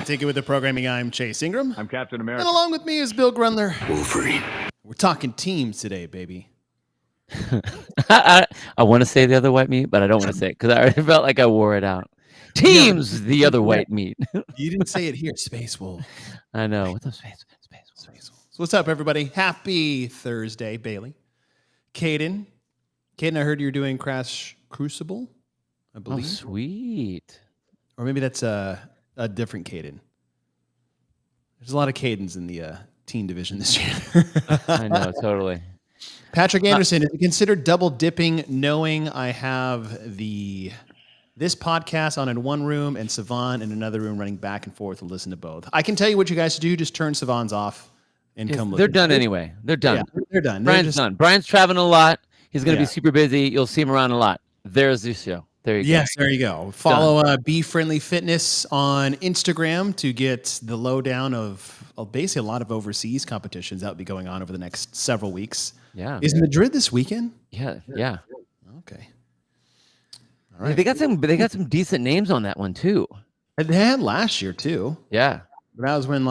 Take It With The Programming. I'm Chase Ingram. I'm Captain America. And along with me is Bill Grundler. Wolverine. We're talking teams today, baby. I want to say the other white meat, but I don't want to say it because I already felt like I wore it out. Teams, the other white meat. You didn't say it here. Space Wolf. I know. What's up, Space Wolf? So what's up, everybody? Happy Thursday, Bailey. Caden, I heard you're doing Crash Crucible, I believe. Oh, sweet. Or maybe that's a different Caden. There's a lot of Cadens in the teen division this year. I know, totally. Patrick Anderson, is it considered double dipping knowing I have this podcast on in one room and Savan in another room running back and forth to listen to both? I can tell you what you guys do. Just turn Savan's off and come listen. They're done anyway. They're done. Yeah, they're done. Brian's done. Brian's traveling a lot. He's going to be super busy. You'll see him around a lot. There's the show. There you go. Yes, there you go. Follow Be Friendly Fitness on Instagram to get the lowdown of basically a lot of overseas competitions that will be going on over the next several weeks. Yeah. Is Madrid this weekend? Yeah. Okay. All right. They got some decent names on that one too. And they had last year too. Yeah. But that was when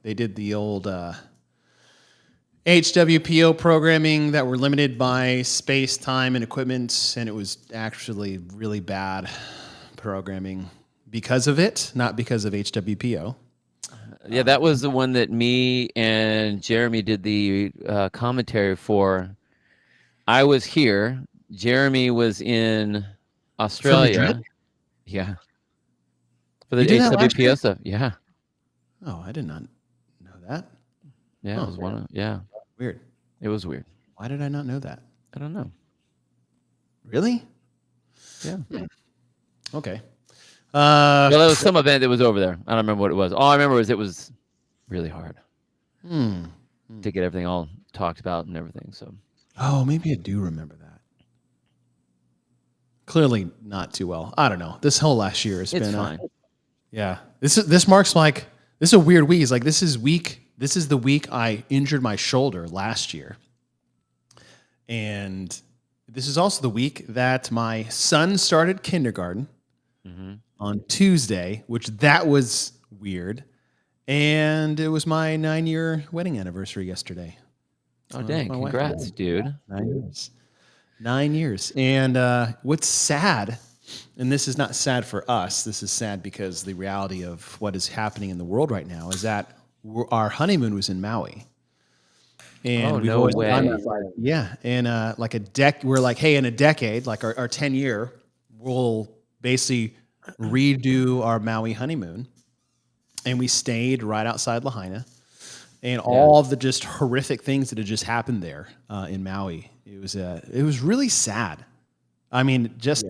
they did the old HWPO programming that were limited by space, time, and equipment, and it was actually really bad programming because of it, not because of HWPO. Yeah, that was the one that me and Jeremy did the commentary for. I was here. Jeremy was in Australia. Yeah. For the HWPO stuff. Yeah. Oh, I did not know that. Yeah, it was one of Weird. It was weird. Why did I not know that? I don't know. Really? Yeah. Okay. Well, there was some event that was over there. I don't remember what it was. All I remember was it was really hard to get everything all talked about and everything. So. Oh, maybe I do remember that. Clearly not too well. I don't know. This whole last year has been fine. Yeah. This marks this is a weird week. It's like this is the week I injured my shoulder last year. And this is also the week that my son started kindergarten on Tuesday, which that was weird. And it was my 9-year wedding anniversary yesterday. Oh, dang. Congrats, dude. 9 years. 9 years. And what's sad, and this is not sad for us, this is sad because the reality of what is happening in the world right now is that our honeymoon was in Maui. And no way. Yeah. And we're like, hey, in a decade, like our 10-year, we'll basically redo our Maui honeymoon. And we stayed right outside Lahaina. And all of the just horrific things that had just happened there in Maui. It was really sad. I mean, just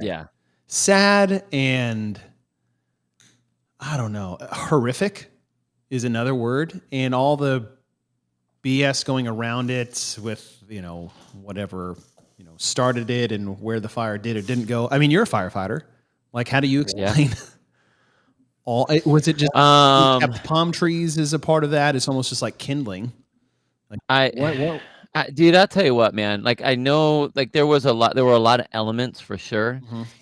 sad and I don't know, horrific is another word. And all the BS going around it with, whatever, started it and where the fire did or didn't go. I mean, you're a firefighter. Like, how do you explain was it just kept palm trees as a part of that? It's almost just like kindling. Like, dude, I'll tell you what, man. Like, I know, like there were a lot of elements for sure.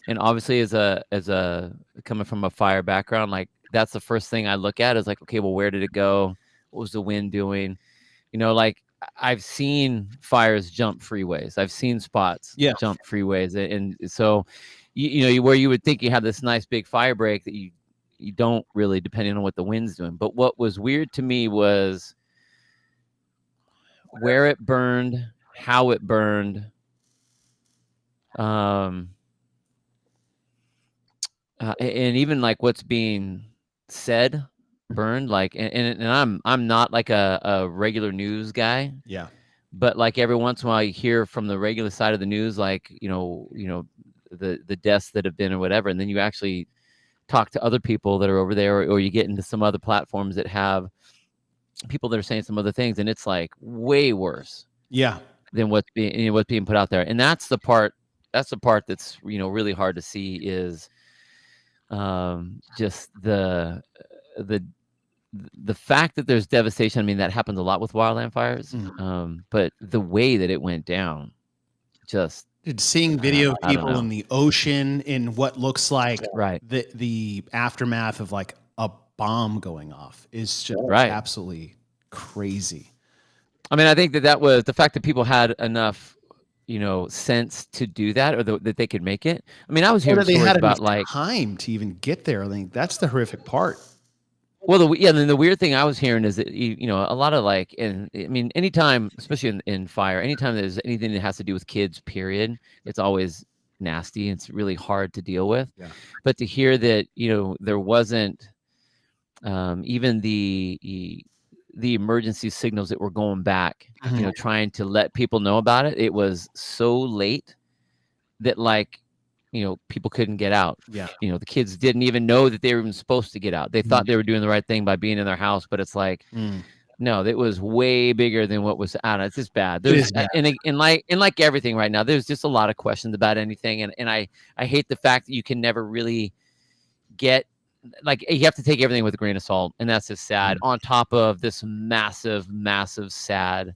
And obviously as a coming from a fire background, like that's the first thing I look at is like, okay, well, where did it go? What was the wind doing? Like I've seen fires jump freeways. I've seen spots jump freeways. And so, where you would think you have this nice big fire break that you don't really, depending on what the wind's doing. But what was weird to me was where it burned, how it burned, and even like what's being said burned. Like, and I'm not like a regular news guy. Yeah. But like every once in a while you hear from the regular side of the news, like, the deaths that have been or whatever. And then you actually talk to other people that are over there, or you get into some other platforms that have people that are saying some other things, and it's like way worse than what's being put out there. And that's the part that's really hard to see is just the fact that there's devastation. I mean, that happens a lot with wildland fires, but the way that it went down, just seeing video of people in the ocean in what looks like the aftermath of like bomb going off is just Right. absolutely crazy. I mean, I think that was the fact that people had enough, sense to do that, or that they could make it. I mean, I was Or hearing that they stories had enough about like, time to even get there. I think that's the horrific part. well, then the weird thing I was hearing is that a lot of like, and I mean, anytime, especially in fire, anytime there's anything that has to do with kids, period, it's always nasty. It's really hard to deal with. Yeah. But to hear that, there wasn't even the emergency signals that were going back, trying to let people know about it. It was so late that like, people couldn't get out. Yeah. The kids didn't even know that they were even supposed to get out. They thought they were doing the right thing by being in their house, but it's like, no, it was way bigger than what was out. It's just bad. There's bad. And like everything right now, there's just a lot of questions about anything. And I hate the fact that you can never really get, like, you have to take everything with a grain of salt, and that's just sad. On top of this massive, sad,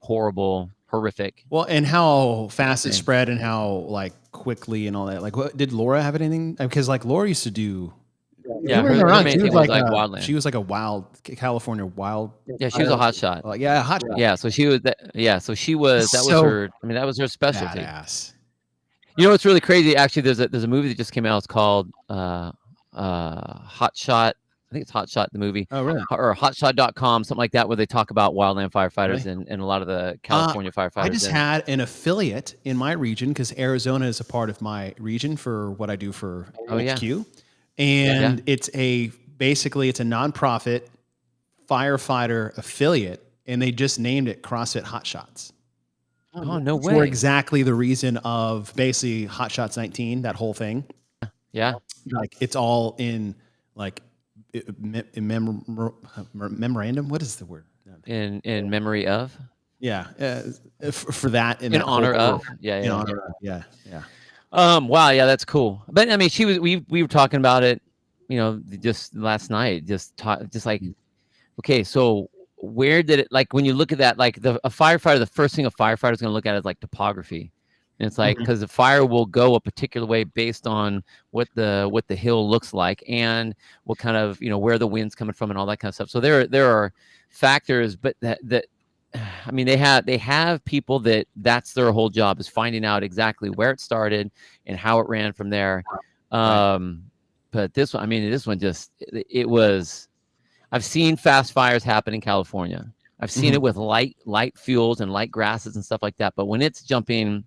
horrible, horrific. Well, and how fast it spread, and how like quickly and all that. Like, what did Laura have anything? Because like Laura used to do. Yeah, her main thing was like wildland. She was like a wild California wild. Yeah, she was a hot shot. Yeah, a hot shot. Yeah, so she was. So she was. That was her. I mean, that was her specialty. Badass. What's really crazy? Actually, there's a movie that just came out. It's called Hot Shot. I think it's Hot Shot, the movie. Oh, really? Or hotshot.com, something like that, where they talk about wildland firefighters and a lot of the California firefighters. I just had an affiliate in my region, because Arizona is a part of my region for what I do for HQ. And it's basically it's a nonprofit firefighter affiliate, and they just named it CrossFit Hot Shots. Oh, no way. For exactly the reason of basically Hot Shots 19, that whole thing. Yeah. Like it's all in like memorandum. What is the word? In memory of? Yeah. For that. In honor of. Yeah. In honor of. Yeah. Wow. Yeah, that's cool. But I mean, we were talking about it, just last night, just like, okay, so where did it, like, when you look at that, like a firefighter, the first thing a firefighter is going to look at is like topography. And it's like, because the fire will go a particular way based on what the hill looks like, and what kind of, where the wind's coming from and all that kind of stuff. So there are factors, but that I mean, they have people that's their whole job, is finding out exactly where it started and how it ran from there. But this one just, it was, I've seen fast fires happen in California. I've seen it with light fuels and light grasses and stuff like that. But when it's jumping,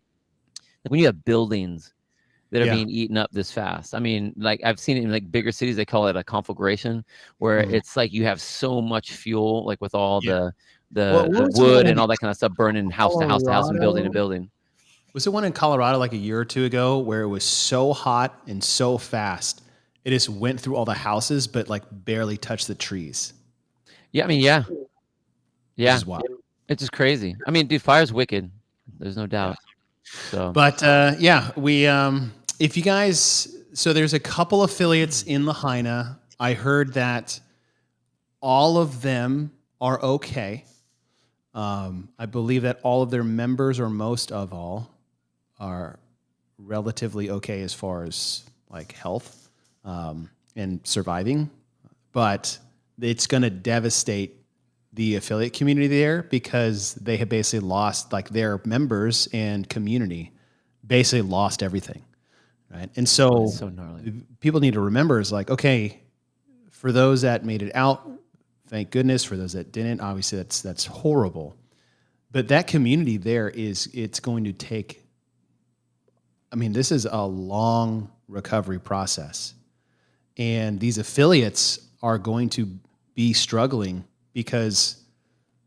like when you have buildings that are being eaten up this fast, I mean, like I've seen it in like bigger cities, they call it a conflagration, where it's like you have so much fuel, like with all the wood and all that kind of stuff burning house to house to house and building to building. Was it one in Colorado like a year or two ago where it was so hot and so fast, it just went through all the houses, but like barely touched the trees? Yeah, I mean, yeah. It's wild. It's just crazy. I mean, dude, fire's wicked. There's no doubt. So, but we if you guys, so there's a couple affiliates in Lahaina. I heard that all of them are okay. I believe that all of their members, or most of all, are relatively okay as far as like health and surviving, but it's going to devastate the affiliate community there, because they have basically lost, like, their members and community basically lost everything, right? And so gnarly. People need to remember is like, okay, for those that made it out, thank goodness. For those that didn't, obviously that's horrible. But that community there it's going to take, I mean, this is a long recovery process. And these affiliates are going to be struggling because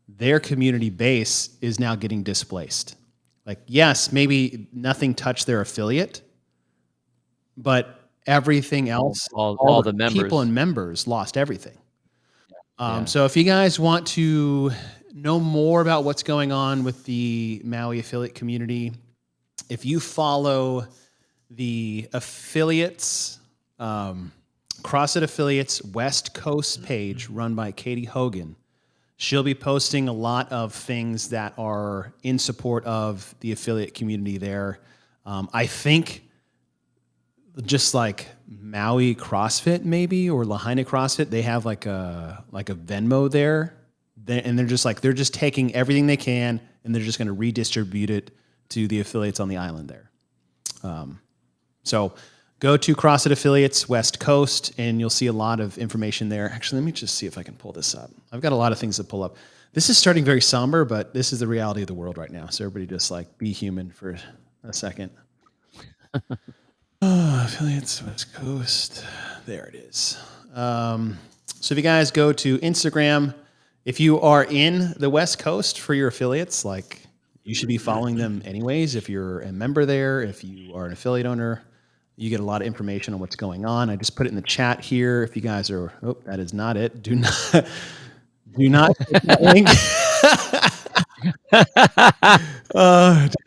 their community base is now getting displaced. Like, yes, maybe nothing touched their affiliate, but everything else, all the members, people and members lost everything. So if you guys want to know more about what's going on with the Maui affiliate community, if you follow the affiliates, CrossFit Affiliates West Coast page run by Katie Hogan, she'll be posting a lot of things that are in support of the affiliate community there. I think just like Maui CrossFit maybe, or Lahaina CrossFit, they have like a Venmo there. And they're just taking everything they can and they're just going to redistribute it to the affiliates on the island there. So go to CrossFit Affiliates West Coast and you'll see a lot of information there. Actually, let me just see if I can pull this up. I've got a lot of things to pull up. This is starting very somber, but this is the reality of the world right now. So everybody just like be human for a second. Affiliates West Coast. There it is. So if you guys go to Instagram, if you are in the West Coast for your affiliates, like you should be following them anyways. If you're a member there, if you are an affiliate owner, you get a lot of information on what's going on. I just put it in the chat here. If you guys are, that is not it. Do not click that link. Do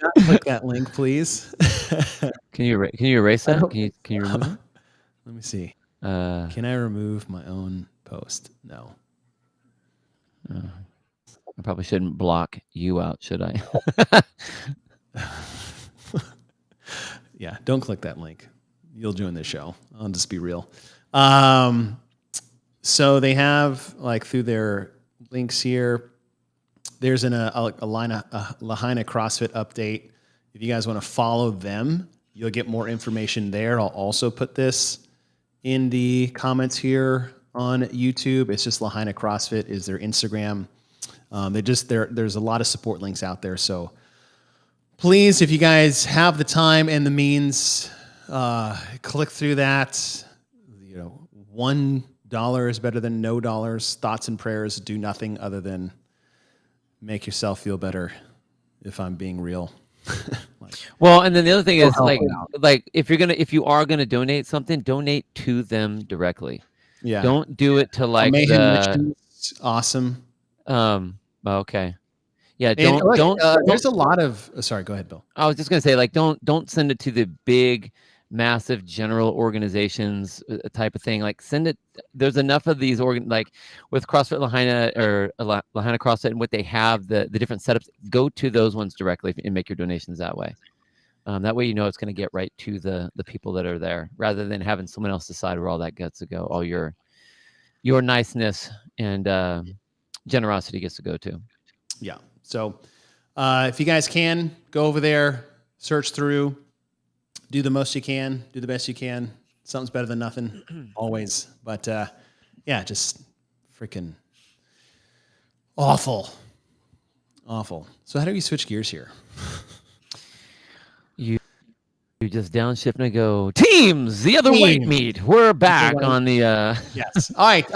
not click that link, please. Can you erase that? Can you remove it? Let me see. Can I remove my own post? No. I probably shouldn't block you out, should I? Yeah, don't click that link. You'll join this show. I'll just be real. So they have like through their links here. There's a Lahaina CrossFit update. If you guys want to follow them, you'll get more information there. I'll also put this in the comments here on YouTube. It's just Lahaina CrossFit is their Instagram. There's a lot of support links out there. So please, if you guys have the time and the means, click through that. You know, $1 is better than no dollars. Thoughts and prayers do nothing other than make yourself feel better. If I'm being real. Well, and then the other thing is like if you are gonna donate something, donate to them directly. Yeah. Don't do it to like awesome. Okay. Yeah. Don't. There's a lot of. Sorry. Go ahead, Bill. I was just gonna say like don't send it to the big, massive general organizations type of thing. Like send it. There's enough of these like with CrossFit Lahaina or Lahaina CrossFit and what they have the different setups. Go to those ones directly and make your donations that way. That way you know it's going to get right to the people that are there, rather than having someone else decide where all that gets to go. All your niceness and generosity gets to go to. Yeah. So if you guys can go over there, search through, do the most you can, do the best you can. Something's better than nothing, always. But yeah, just freaking awful. So how do we switch gears here? You just downshift and go, teams, the other white meat. We're back on the Yes. All right.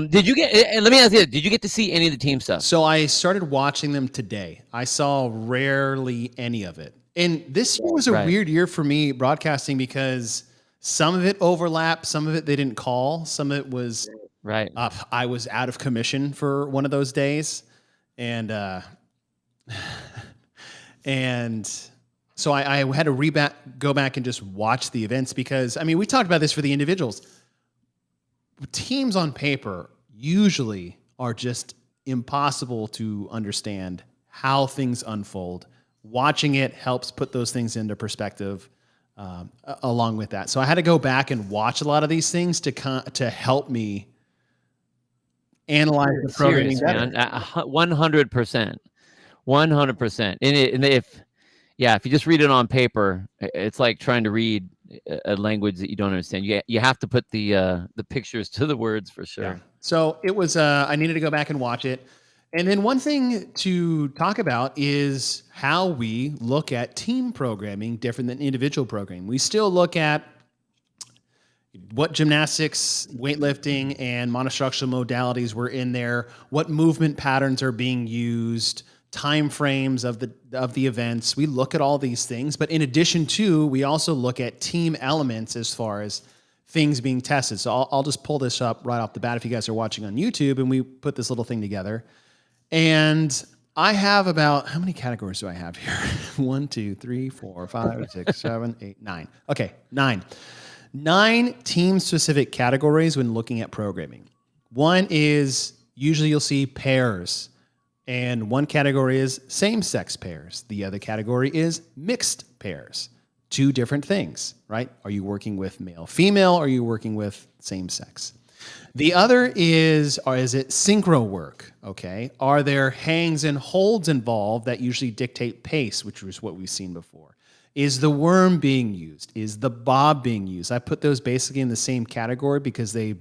Did you get let me ask you, did you get to see any of the team stuff? So I started watching them today. I saw rarely any of it. And this year was a weird year for me broadcasting because some of it overlapped, some of it they didn't call, some of it was I was out of commission for one of those days. And so I had to go back and just watch the events because, I mean, we talked about this for the individuals. Teams on paper usually are just impossible to understand how things unfold. Watching it helps put those things into perspective along with that. So I had to go back and watch a lot of these things to help me analyze the programming better. 100%. 100%. And if you just read it on paper, it's like trying to read a language that you don't understand. You have to put the pictures to the words for sure. Yeah. So it was. I needed to go back and watch it. And then one thing to talk about is how we look at team programming different than individual programming. We still look at what gymnastics, weightlifting, and monostructural modalities were in there, what movement patterns are being used, time frames of the events. We look at all these things, but in addition to, we also look at team elements as far as things being tested. So I'll just pull this up right off the bat if you guys are watching on YouTube, and we put this little thing together. And I have about, how many categories do I have here? 1, 2, 3, 4, 5, 6, 7, 8, 9. Okay, 9. 9 team-specific categories when looking at programming. One is usually you'll see pairs. And one category is same-sex pairs. The other category is mixed pairs. two different things, right? Are you working with male, female? Or are you working with same sex? The other is, or is it synchro work? Okay. Are there hangs and holds involved that usually dictate pace, which was what we've seen before? Is the worm being used? Is the bob being used? I put those basically in the same category because they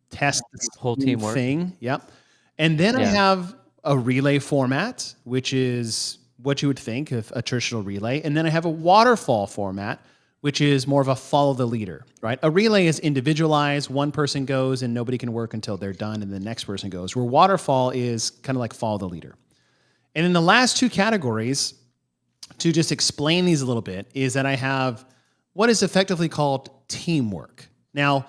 test the Whole same teamwork. thing. Yep. And then I have a relay format, which is what you would think of a traditional relay. And then I have a waterfall format, which is more of a follow the leader, right? A relay is individualized. One person goes and nobody can work until they're done, and the next person goes. Where waterfall is kind of like follow the leader. And in the last two categories, to just explain these a little bit, is that I have what is effectively called teamwork. Now,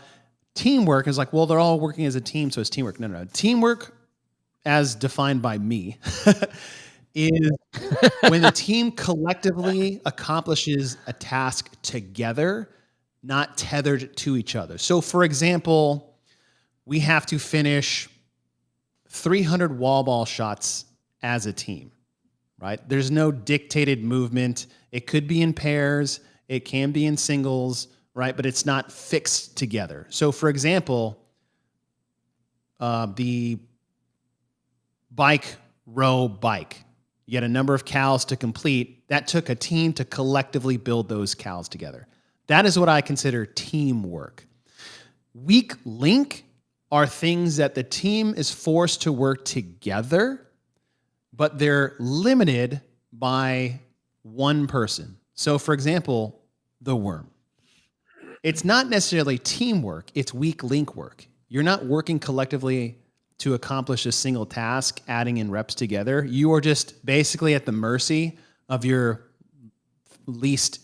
teamwork is like, well, they're all working as a team, so it's teamwork. No. Teamwork, as defined by me, is when the team collectively accomplishes a task together, not tethered to each other. So, for example, we have to finish 300 wall ball shots as a team, right? There's no dictated movement. It could be in pairs. It can be in singles, right? But it's not fixed together. So, for example, the row bike, you had a number of cows to complete. That took a team to collectively build those cows together. That is what I consider teamwork. Weak link are things that the team is forced to work together, but they're limited by one person. So, for example, the worm. It's not necessarily teamwork, it's weak link work. You're not working collectively to accomplish a single task, adding in reps together. You are just basically at the mercy of your least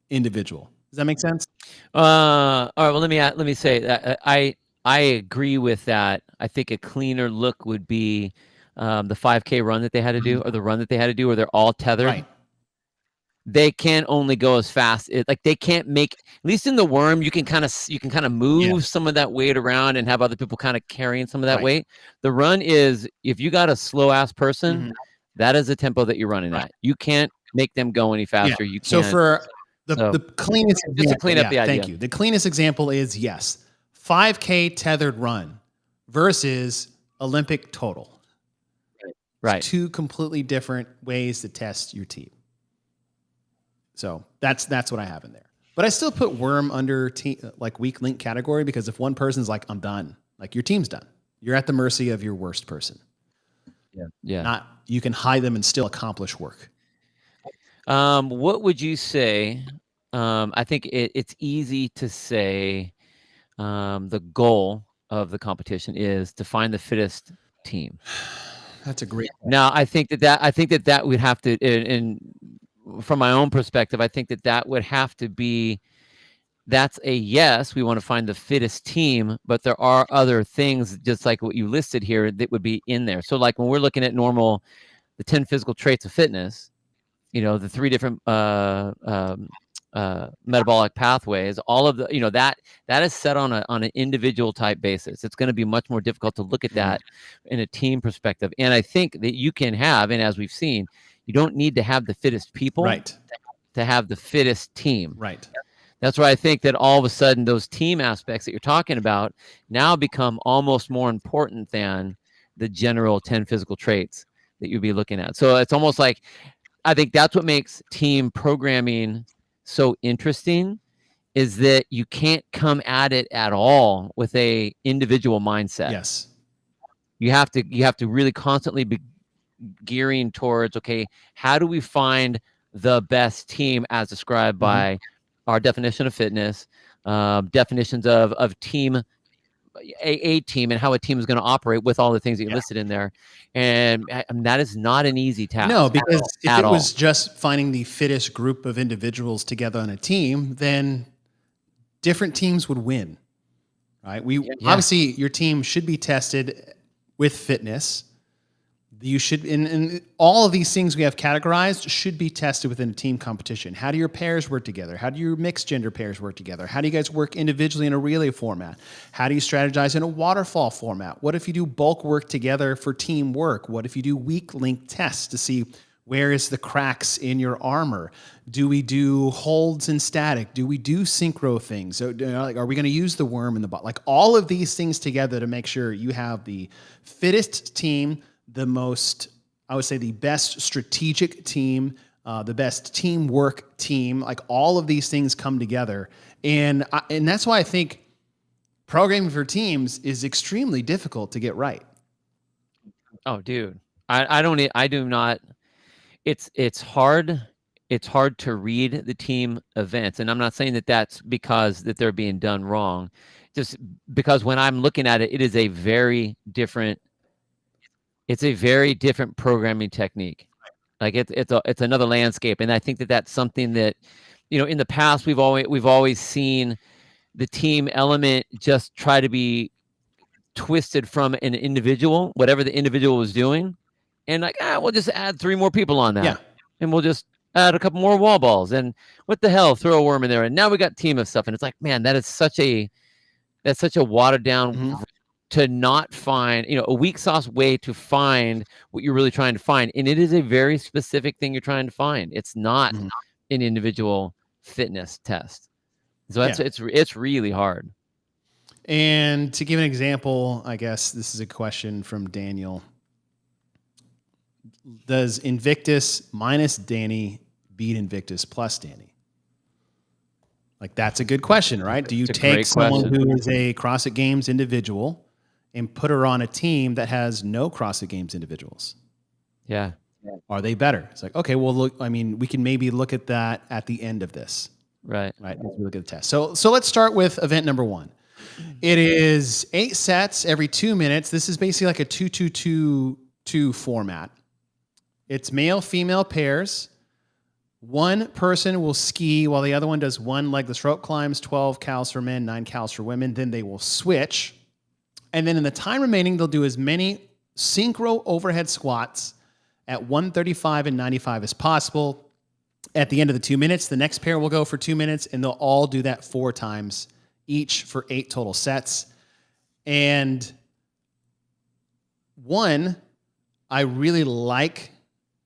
individual. Does that make sense? All right. Well, let me say that I agree with that. I think a cleaner look would be the 5K run that they had to do, or the run that they had to do, where they're all tethered. Right. They can only go as fast. Like they can't make, at least in the worm, you can kind of move some of that weight around and have other people kind of carrying some of that weight. The run is, if you got a slow ass person, that is the tempo that you're running at. You can't make them go any faster. You can't. So for the cleanest example, just to clean up the idea. Thank you. The cleanest example is 5K tethered run versus Olympic total. Right. It's two completely different ways to test your team. So that's what I have in there. But I still put worm under like weak link category, because if one person's like, I'm done, like your team's done. You're at the mercy of your worst person. Yeah. You can hide them and still accomplish work. What would you say? I think it's easy to say the goal of the competition is to find the fittest team. That's a great point. Now, I think that would have to, and from my own perspective, I think that would have to be, that's a yes, we want to find the fittest team, but there are other things, just like what you listed here, that would be in there. So like when we're looking at the 10 physical traits of fitness, the 3 different metabolic pathways, all of the, that is set on an individual type basis. It's going to be much more difficult to look at that in a team perspective. And I think that you can have, and as we've seen, you don't need to have the fittest people to have the fittest team. Right. That's why I think that all of a sudden those team aspects that you're talking about now become almost more important than the general 10 physical traits that you'd be looking at. So it's almost like, I think that's what makes team programming so interesting, is that you can't come at it at all with a individual mindset. Yes. You have to really constantly be gearing towards, okay, how do we find the best team as described by our definition of fitness, definitions of team, a team, and how a team is going to operate with all the things that you listed in there. And that is not an easy task. No, because if it was just finding the fittest group of individuals together on a team, then different teams would win, right? Obviously, your team should be tested with fitness. You should, and all of these things we have categorized should be tested within a team competition. How do your pairs work together? How do your mixed gender pairs work together? How do you guys work individually in a relay format? How do you strategize in a waterfall format? What if you do bulk work together for team work? What if you do weak link tests to see Where is the cracks in your armor? Do we do holds and static? Do we do synchro things? So, like, are we going to use the worm in the bot? Like all of these things together to make sure you have the fittest team, the most, I would say, the best strategic team, the best teamwork team. Like all of these things come together, and that's why I think programming for teams is extremely difficult to get right. Oh, dude, I do not. It's hard. It's hard to read the team events, and I'm not saying that that's because that they're being done wrong. Just because when I'm looking at it, it is a very different. It's a very different programming technique. Like it's another landscape, and I think that that's something that, in the past we've always seen the team element just try to be twisted from an individual, whatever the individual was doing, and like, we'll just add 3 more people on that, Yeah. and we'll just add a couple more wall balls, and what the hell, throw a worm in there, and now we got team of stuff, and it's like, man, that's such a watered down to not find, a weak sauce way to find what you're really trying to find, and it is a very specific thing you're trying to find. It's not an individual fitness test, so it's really hard. And to give an example, I guess this is a question from Daniel. Does Invictus minus Danny beat Invictus plus Danny? Like, that's a good question, right? Do you take someone who is a CrossFit Games individual and put her on a team that has no CrossFit Games individuals? Yeah. Are they better? It's like, okay, well, look, I mean, we can maybe look at that at the end of this. Right. As we look at the test. So let's start with event number 1. It is 8 sets every 2 minutes. This is basically like a 2-2-2-2 format. It's male-female pairs. One person will ski while the other one does 1 legless rope climbs, 12 cals for men, 9 cals for women. Then they will switch. And then in the time remaining, they'll do as many synchro overhead squats at 135 and 95 as possible. At the end of the 2 minutes, the next pair will go for 2 minutes, and they'll all do that 4 times each for 8 total sets. And I really like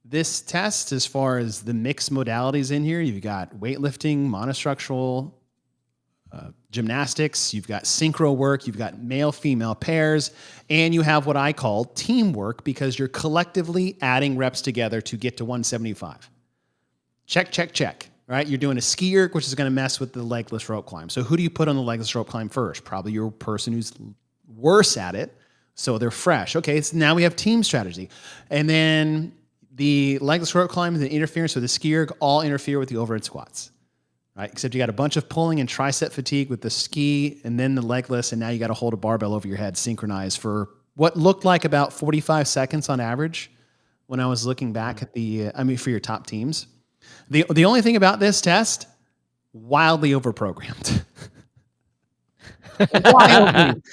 this test as far as the mixed modalities in here. You've got weightlifting, monostructural, gymnastics, you've got synchro work, you've got male-female pairs, and you have what I call teamwork because you're collectively adding reps together to get to 175. Check, check, check. Right? You're doing a ski erg, which is going to mess with the legless rope climb. So who do you put on the legless rope climb first? Probably your person who's worse at it, so they're fresh. Okay, so now we have team strategy. And then the legless rope climb and the interference with the ski erg all interfere with the overhead squats. Right? Except you got a bunch of pulling and tricep fatigue with the ski and then the legless, and now you got to hold a barbell over your head synchronized for what looked like about 45 seconds on average when I was looking back at for your top teams. The only thing about this test, wildly overprogrammed.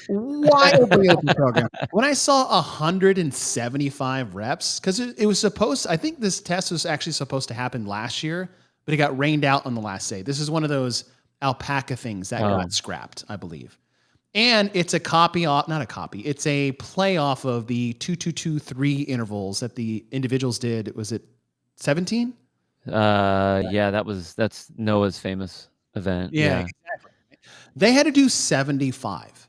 wildly overprogrammed. When I saw 175 reps, because it was I think this test was actually supposed to happen last year, but it got rained out on the last day. This is one of those alpaca things that got scrapped, I believe. And it's it's a play off of the 2-2-2-3 intervals that the individuals did. Was it 17? Yeah, that's Noah's famous event. Yeah, exactly. They had to do 75.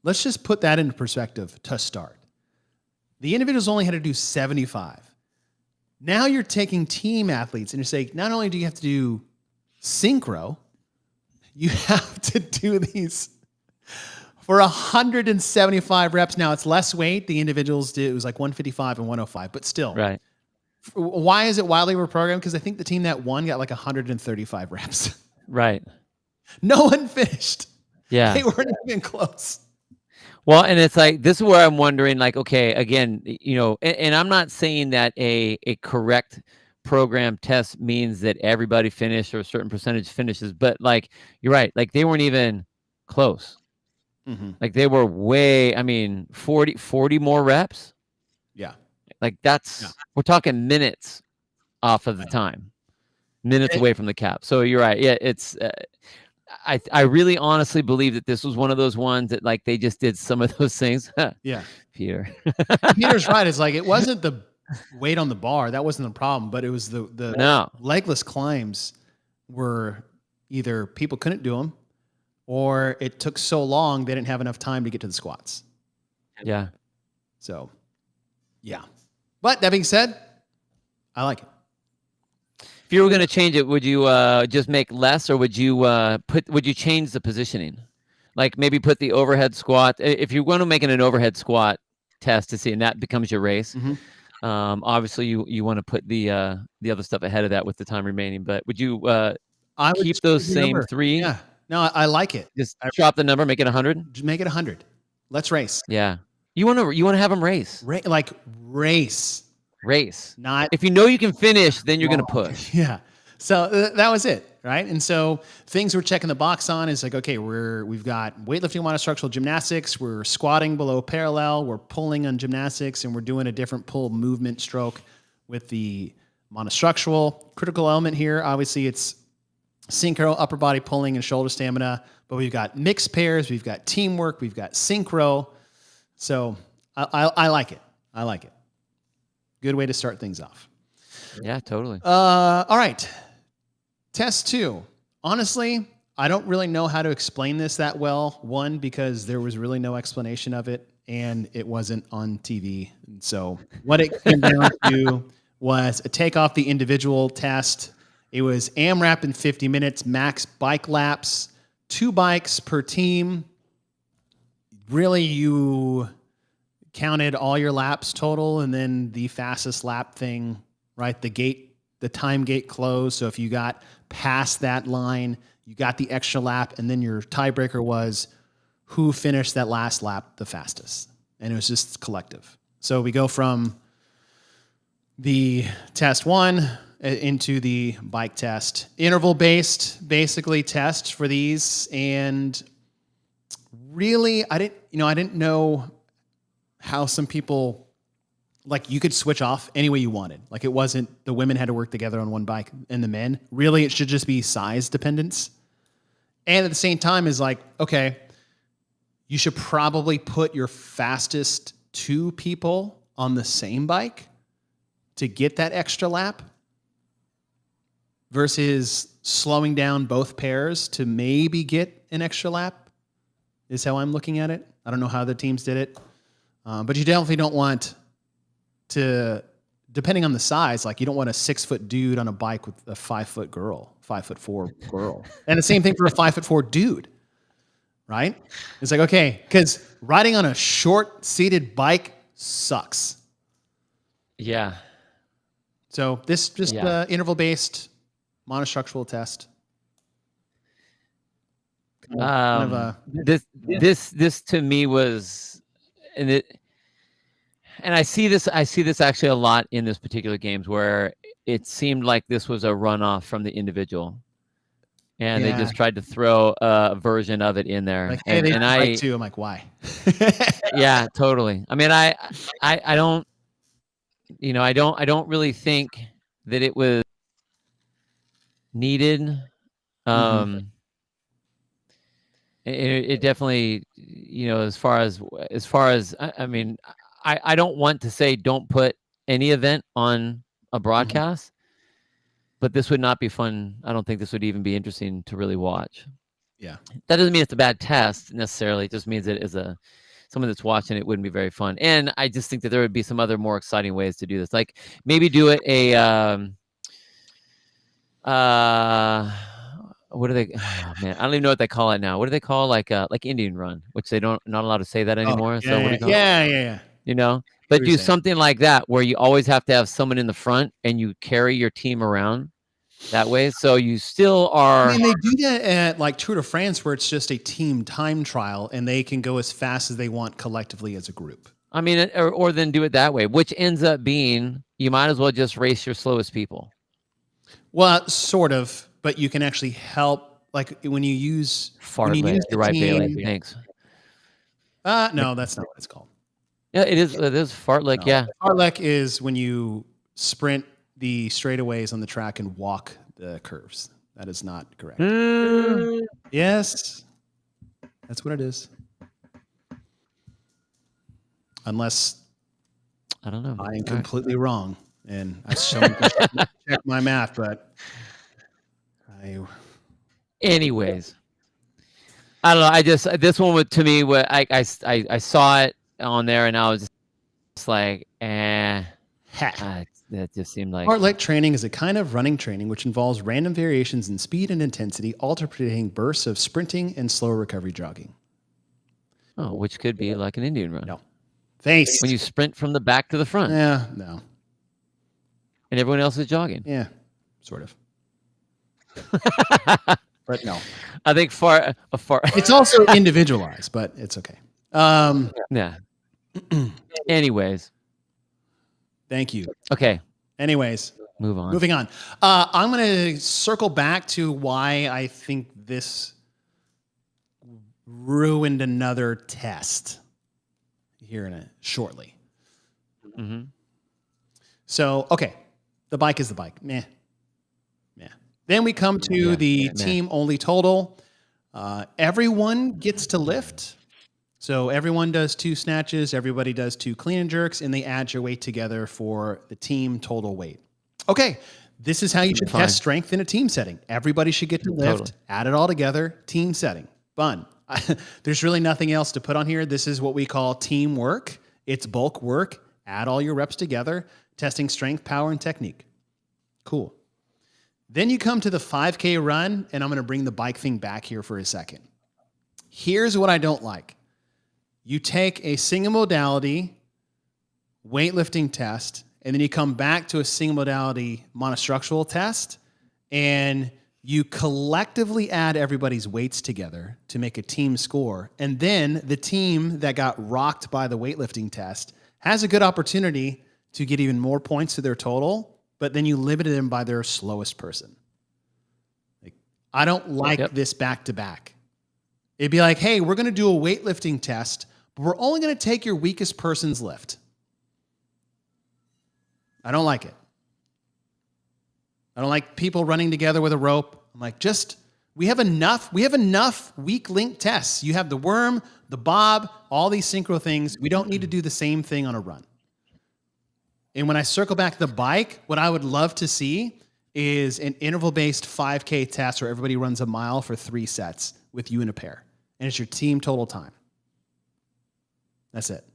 Let's just put that into perspective to start. The individuals only had to do 75. Now you're taking team athletes and you're saying, not only do you have to do synchro, you have to do these for 175 reps. Now it's less weight. The individuals did, it was like 155 and 105, but still. Right. Why is it wildly overprogrammed? Because I think the team that won got like 135 reps. Right. No one finished. Yeah. They weren't even close. Well, and it's like, this is where I'm wondering, like, okay, again, and I'm not saying that a correct program test means that everybody finished or a certain percentage finishes, but like, you're right. Like they weren't even close. Mm-hmm. Like they were 40 more reps. Yeah. Like we're talking minutes off of the time, minutes away from the cap. So you're right. Yeah. It's, I really honestly believe that this was one of those ones that like they just did some of those things. Yeah. Peter. Peter's right. It's like it wasn't the weight on the bar. That wasn't the problem, but it was the No. legless climbs were either people couldn't do them or it took so long they didn't have enough time to get to the squats. Yeah. So, yeah. But that being said, I like it. If you were going to change it, would you just make less, or would you change the positioning? Like maybe put the overhead squat. If you're going to make it an overhead squat test to see, and that becomes your race. Obviously, you want to put the other stuff ahead of that with the time remaining. But would you I would keep just those change the same number. 3? Yeah. No, I like it. Just drop the number, make it 100. Make it 100. Let's race. Yeah. You want to have them race. Race. Not if you know you can finish, then you're going to push. Yeah. So that was it, right? And so things we're checking the box on is like, okay, we've got weightlifting, monostructural gymnastics, we're squatting below parallel, we're pulling on gymnastics, and we're doing a different pull movement stroke with the monostructural. Critical element here, obviously, it's synchro, upper body pulling, and shoulder stamina. But we've got mixed pairs, we've got teamwork, we've got synchro. So I like it. I like it. Good way to start things off. Yeah, totally. All right. Test 2. Honestly, I don't really know how to explain this that well. One, because there was really no explanation of it, and it wasn't on TV. And so what it came down to was a take off the individual test. It was AMRAP in 50 minutes, max bike laps, 2 bikes per team. Really, you counted all your laps total, and then the fastest lap thing, right? The time gate closed. So if you got past that line, you got the extra lap, and then your tiebreaker was who finished that last lap the fastest. And it was just collective. So we go from the test 1 into the bike test. Interval-based, basically, test for these. And really, I didn't know how some people, like, you could switch off any way you wanted. Like, it wasn't the women had to work together on one bike and the men. Really, it should just be size dependence. And at the same time is like, okay, you should probably put your fastest 2 people on the same bike to get that extra lap versus slowing down both pairs to maybe get an extra lap is how I'm looking at it. I don't know how the teams did it. But you definitely don't want to, depending on the size, like you don't want a 6-foot dude on a bike with a 5-foot girl, 5'4" girl. And the same thing for a 5'4" dude, right? It's like, okay, because riding on a short seated bike sucks. Yeah. So this just interval based monostructural test. This to me was, and I see this actually a lot in this particular games where it seemed like this was a runoff from the individual, and they just tried to throw a version of it in there. Like, hey, and I too. I'm like, why? Yeah, totally. I mean, I don't, I don't really think that it was needed. It definitely, as far as, I mean, I don't want to say don't put any event on a broadcast, but this would not be fun. I don't think this would even be interesting to really watch. Yeah. That doesn't mean it's a bad test necessarily. It just means it is someone that's watching it wouldn't be very fun. And I just think that there would be some other more exciting ways to do this. Like maybe do it what do they? Oh, man, I don't even know what they call it now. What do they call like Indian Run, which they not allowed to say that anymore. So what do you call it? Yeah. But do something like that where you always have to have someone in the front and you carry your team around that way. So you still are. I mean, they do that at like Tour de France where it's just a team time trial and they can go as fast as they want collectively as a group. I mean, or then do it that way, which ends up being you might as well just race your slowest people. Well, sort of, but you can actually help. Like when you use fartlek. You're right, Bailey. Thanks. No, that's not what it's called. Yeah, it is. It is fartlek. No. Yeah, fartlek is when you sprint the straightaways on the track and walk the curves. That is not correct. Yes, that's what it is. Unless I don't know. I am completely wrong, and I check my math, but anyways, I don't know. This one to me, what I saw it on there, and I was just like, that just seemed like fartlek training is a kind of running training which involves random variations in speed and intensity, alternating bursts of sprinting and slow recovery jogging. Oh, which could be like an Indian run. No. Face. When you sprint from the back to the front. Yeah, no. And everyone else is jogging. Yeah, sort of. But no. I think far. It's also individualized, but it's okay. Yeah. Anyways. Thank you. Okay. Anyways. Moving on. I'm going to circle back to why I think this ruined another test here shortly. Mm-hmm. So, okay. The bike is the bike. Meh. Then we come to the team-only total. Everyone gets to lift. So everyone does 2 snatches. Everybody does 2 clean and jerks, and they add your weight together for the team total weight. Okay, this is how you should test strength in a team setting. Everybody should get to lift, add it all together, team setting. Fun. There's really nothing else to put on here. This is what we call teamwork. It's bulk work. Add all your reps together, testing strength, power, and technique. Cool. Then you come to the 5K run, and I'm going to bring the bike thing back here for a second. Here's what I don't like. You take a single modality weightlifting test, and then you come back to a single modality monostructural test, and you collectively add everybody's weights together to make a team score. And then the team that got rocked by the weightlifting test has a good opportunity to get even more points to their total, but then you limited them by their slowest person. I don't like this back-to-back. It'd be like, hey, we're going to do a weightlifting test, but we're only going to take your weakest person's lift. I don't like it. I don't like people running together with a rope. I'm like, we have enough weak link tests. You have the worm, the bob, all these synchro things. We don't need to do the same thing on a run. And when I circle back the bike, what I would love to see is an interval-based 5K test where everybody runs a mile for 3 sets with you in a pair. And it's your team total time. That's it.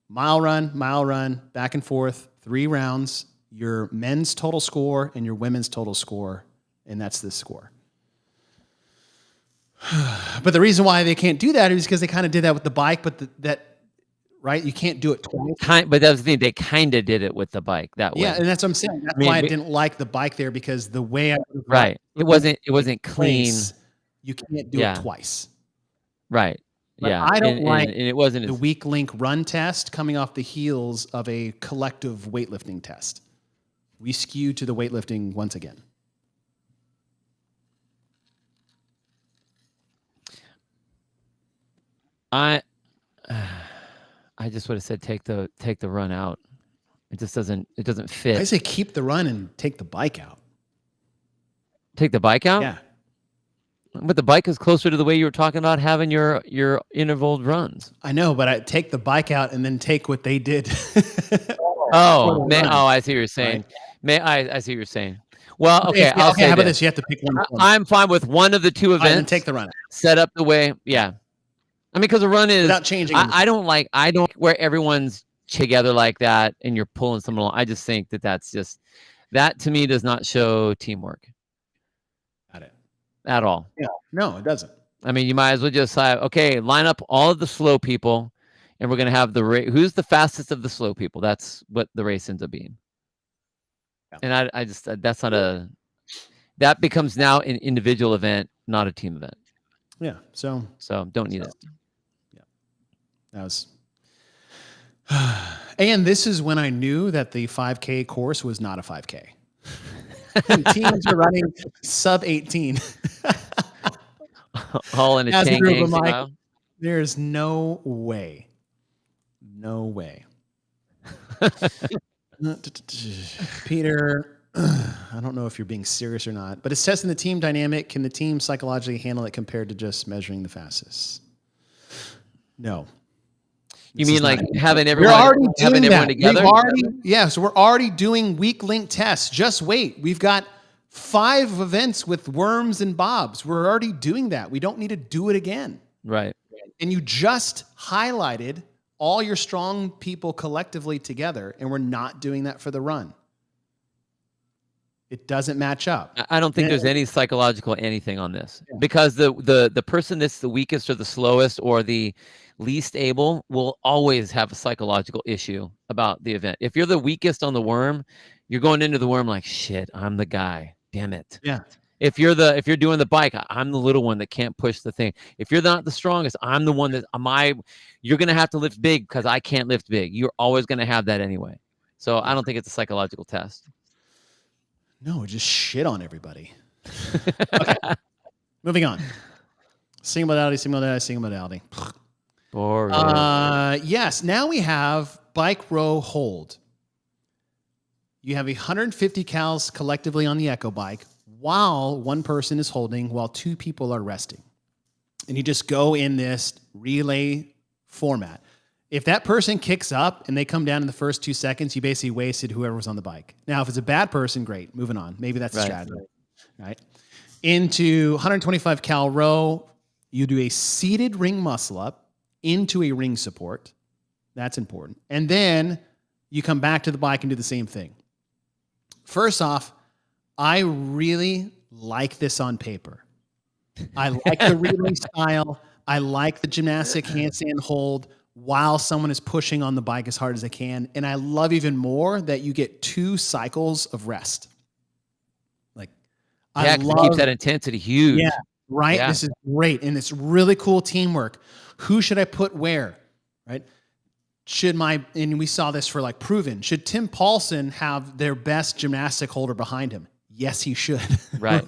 Mile run, back and forth, 3 rounds, your men's total score and your women's total score, and that's the score. But the reason why they can't do that is because they kind of did that with the bike, but right? You can't do it twice. But that was the thing. They kind of did it with the bike that way. Yeah, and that's what I'm saying. That's why I didn't like the bike there, because the way it wasn't clean. You can't do it twice. Right. But yeah. I don't like and it wasn't the weak link run test coming off the heels of a collective weightlifting test. We skew to the weightlifting once again. I just would have said take the run out. It just doesn't fit. I say keep the run and take the bike out. Take the bike out? Yeah. But the bike is closer to the way you were talking about having your interval runs. I know, but I take the bike out and then take what they did. I see what you're saying. Right. I see what you're saying. Well, okay. How about this? You have to pick one. I'm fine with one of the 2 events. Then take the run out. Set up the way. Yeah. I mean, because the run is without changing. I don't where everyone's together like that and you're pulling someone along. I just think that to me does not show teamwork. Got it. At all. Yeah. No, it doesn't. I mean, you might as well just say, line up all of the slow people, and we're going to have who's the fastest of the slow people. That's what the race ends up being. Yeah. And I just that's not that becomes now an individual event, not a team event. Yeah. So don't need it. Yeah. That was. And this is when I knew that the 5K course was not a 5K. Teams are running sub 18. All in a chain gang style. There's no way. No way. Peter, I don't know if you're being serious or not, but it's testing the team dynamic. Can the team psychologically handle it compared to just measuring the fastest? No. You mean like having We're everyone already doing that. together? So we're already doing weak link tests. Just wait. We've got 5 events with worms and bobs. We're already doing that. We don't need to do it again. Right. And you just highlighted all your strong people collectively together, and we're not doing that for the run. It doesn't match up. I don't think there's any psychological anything on this because the person that's the weakest or the slowest or the least able will always have a psychological issue about the event. If you're the weakest on the worm, you're going into the worm like, shit, I'm the guy. Damn it. Yeah. If you're doing the bike, I'm the little one that can't push the thing. If you're not the strongest, I'm the one that you're going to have to lift big because I can't lift big. You're always going to have that anyway. So I don't think it's a psychological test. No, just shit on everybody. Okay. Moving on. Single modality. Boring. Yes. Now we have bike row hold. You have 150 cals collectively on the Echo bike while one person is holding while 2 people are resting. And you just go in this relay format. If that person kicks up and they come down in the first 2 seconds, you basically wasted whoever was on the bike. Now, if it's a bad person, great. Moving on. Maybe that's a strategy. Right? Into 125 cal row, you do a seated ring muscle up into a ring support. That's important. And then you come back to the bike and do the same thing. First off, I really like this on paper. I like the relay style. I like the gymnastic handstand hold while someone is pushing on the bike as hard as they can. And I love even more that you get 2 cycles of rest. Like, yeah, it keeps that intensity huge. Yeah, right? Yeah. This is great. And it's really cool teamwork. Who should I put where, right? And we saw this for like Proven. Should Tim Paulson have their best gymnastic holder behind him? Yes, he should. Right.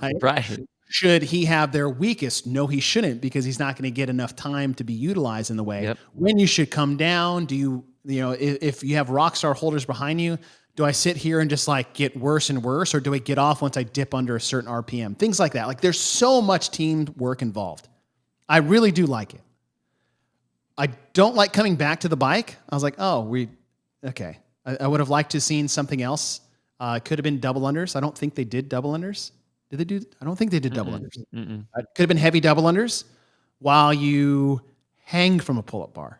Should he have their weakest? No, he shouldn't, because he's not going to get enough time to be utilized in the way. Yep. When you should come down, if you have rock star holders behind you, do I sit here and just like get worse and worse, or do I get off once I dip under a certain RPM? Things like that. Like, there's so much teamwork involved. I really do like it. I don't like coming back to the bike. I was like, okay. I would have liked to have seen something else. It could have been double unders. I don't think they did double unders. Did they do? I don't think they did double unders. It could have been heavy double unders while you hang from a pull-up bar,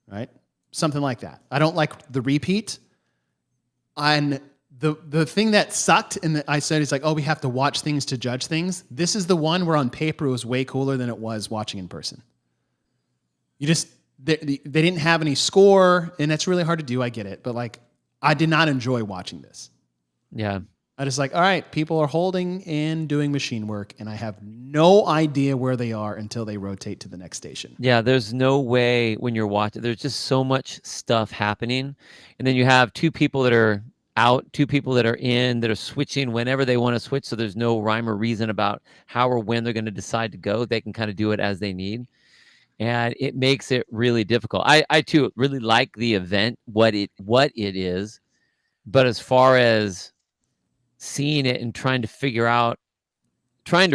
right? Something like that. I don't like the repeat. And the thing that sucked, and I said, it's like, we have to watch things to judge things. This is the one where on paper it was way cooler than it was watching in person. They didn't have any score, and that's really hard to do. I get it. But like, I did not enjoy watching this. Yeah. I just like, all right, people are holding and doing machine work, and I have no idea where they are until they rotate to the next station. Yeah, there's no way when you're watching. There's just so much stuff happening. And then you have 2 people that are out, 2 people that are in, that are switching whenever they want to switch. So there's no rhyme or reason about how or when they're going to decide to go. They can kind of do it as they need. And it makes it really difficult. I too really like the event, what it is. But as far as seeing it and trying to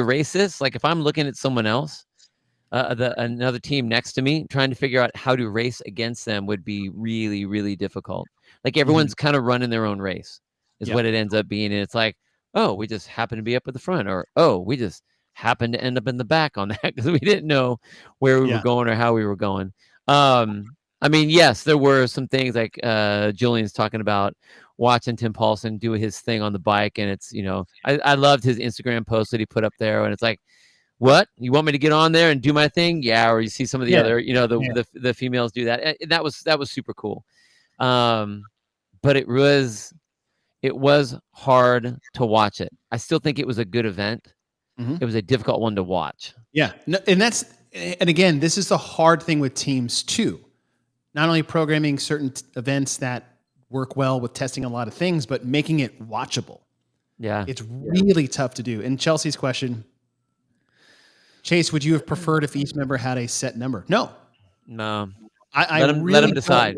race this, like if I'm looking at someone else, another team next to me, trying to figure out how to race against them would be really, really difficult. Like everyone's kind of running their own race is what it ends up being. And it's like, we just happen to be up at the front, or, we just happened to end up in the back on that because we didn't know where we were going or how we were going. I mean, yes, there were some things like Julian's talking about watching Tim Paulson do his thing on the bike. And it's, I loved his Instagram post that he put up there. And it's like, what? You want me to get on there and do my thing? Yeah. Or you see some of the other, the females do that. And that was super cool. But it was hard to watch it. I still think it was a good event. Mm-hmm. It was a difficult one to watch. Yeah. No, and again, this is the hard thing with teams too. Not only programming certain events that work well with testing a lot of things, but making it watchable. Yeah. It's really tough to do. And Chelsea's question, Chase, would you have preferred if each member had a set number? No. Let them decide.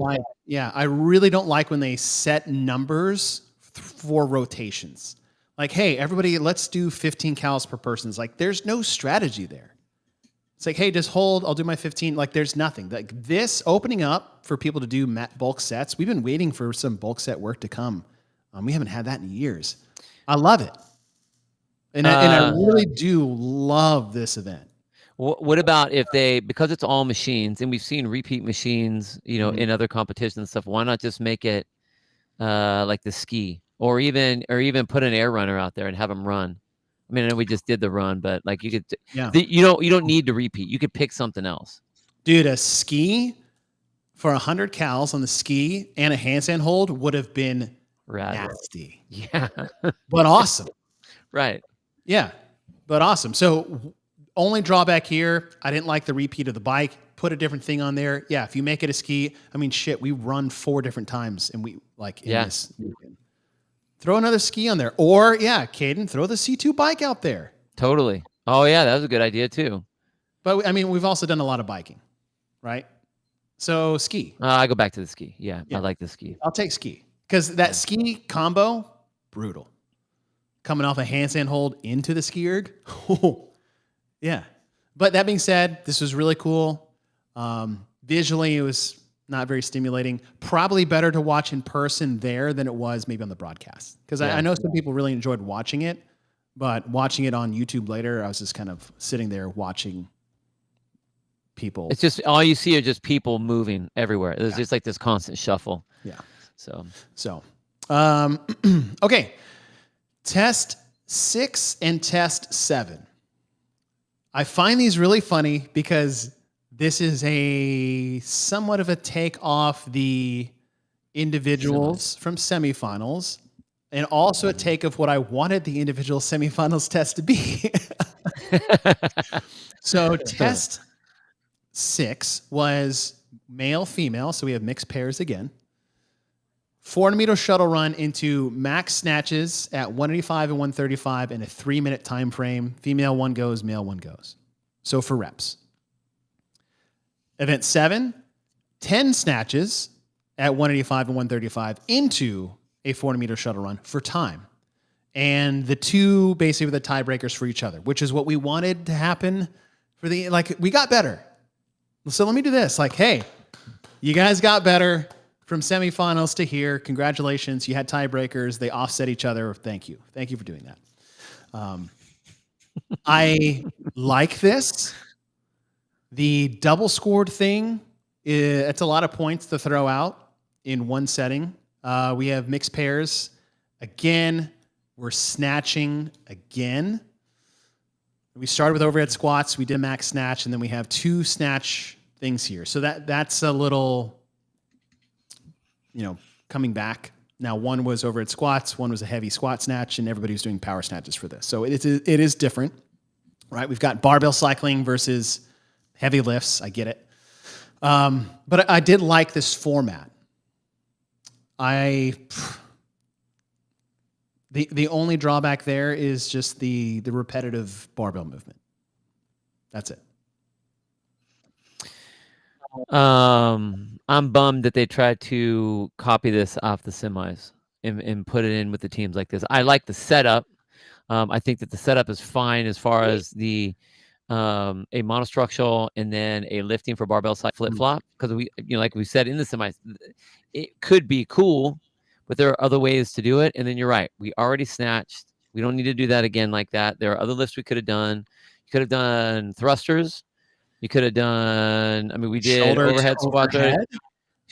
I really don't like when they set numbers for rotations. Like, hey, everybody, let's do 15 cals per person. It's like, there's no strategy there. It's like, hey, just hold. I'll do my 15. Like, there's nothing. Like this opening up for people to do bulk sets. We've been waiting for some bulk set work to come. We haven't had that in years. I love it, and I really do love this event. What about if because it's all machines, and we've seen repeat machines, in other competitions and stuff. Why not just make it like the ski, or even put an air runner out there and have them run? I mean, I know we just did the run, but like you could, you don't need to repeat. You could pick something else. Dude, a ski for 100 cals on the ski and a handstand hold would have been nasty. Yeah. But awesome. Right. Yeah. But awesome. So only drawback here, I didn't like the repeat of the bike. Put a different thing on there. Yeah. If you make it a ski, I mean, shit, we run 4 different times and we like in this weekend. Throw another ski on there. Or, Caden, throw the C2 bike out there. Totally. Oh, yeah, that was a good idea, too. But, I mean, we've also done a lot of biking, right? So, ski. I go back to the ski. Yeah, I like the ski. I'll take ski. Because that ski combo, brutal. Coming off a handstand hold into the ski erg. Yeah. But that being said, this was really cool. Visually, it was not very stimulating. Probably better to watch in person there than it was maybe on the broadcast. Because I know some people really enjoyed watching it, but watching it on YouTube later, I was just kind of sitting there watching people. It's just all you see are just people moving everywhere. There's just like this constant shuffle. Yeah. So, okay. Test 6 and test 7. I find these really funny because this is a somewhat of a take off the individuals from semifinals, and also a take of what I wanted the individual semifinals test to be. So test 6 was male, female. So we have mixed pairs again. 400-meter shuttle run into max snatches at 185 and 135 in a 3-minute time frame. Female 1 goes, male 1 goes. So for reps. Event 7, 10 snatches at 185 and 135 into a 400-meter shuttle run for time. And the 2 basically were the tiebreakers for each other, which is what we wanted to happen for we got better. So let me do this. Like, hey, you guys got better from semifinals to here. Congratulations. You had tiebreakers. They offset each other. Thank you. Thank you for doing that. I like this. The double scored thing, it's a lot of points to throw out in one setting. We have mixed pairs. Again, we're snatching again. We started with overhead squats. We did max snatch, and then we have 2 snatch things here. So that's a little, coming back. Now, one was overhead squats, one was a heavy squat snatch, and everybody was doing power snatches for this. So it is different, right? We've got barbell cycling versus heavy lifts. I get it. But I did like this format. The only drawback there is just the repetitive barbell movement. That's it. I'm bummed that they tried to copy this off the semis and put it in with the teams like this. I like the setup. I think that the setup is fine as far as the a monostructural and then a lifting for barbell side flip flop, because we, like we said in the semis, it could be cool, but there are other ways to do it. And then you're right, we already snatched. We don't need to do that again like that. There are other lifts we could have done. You could have done thrusters. You could have done, we did overhead squats. You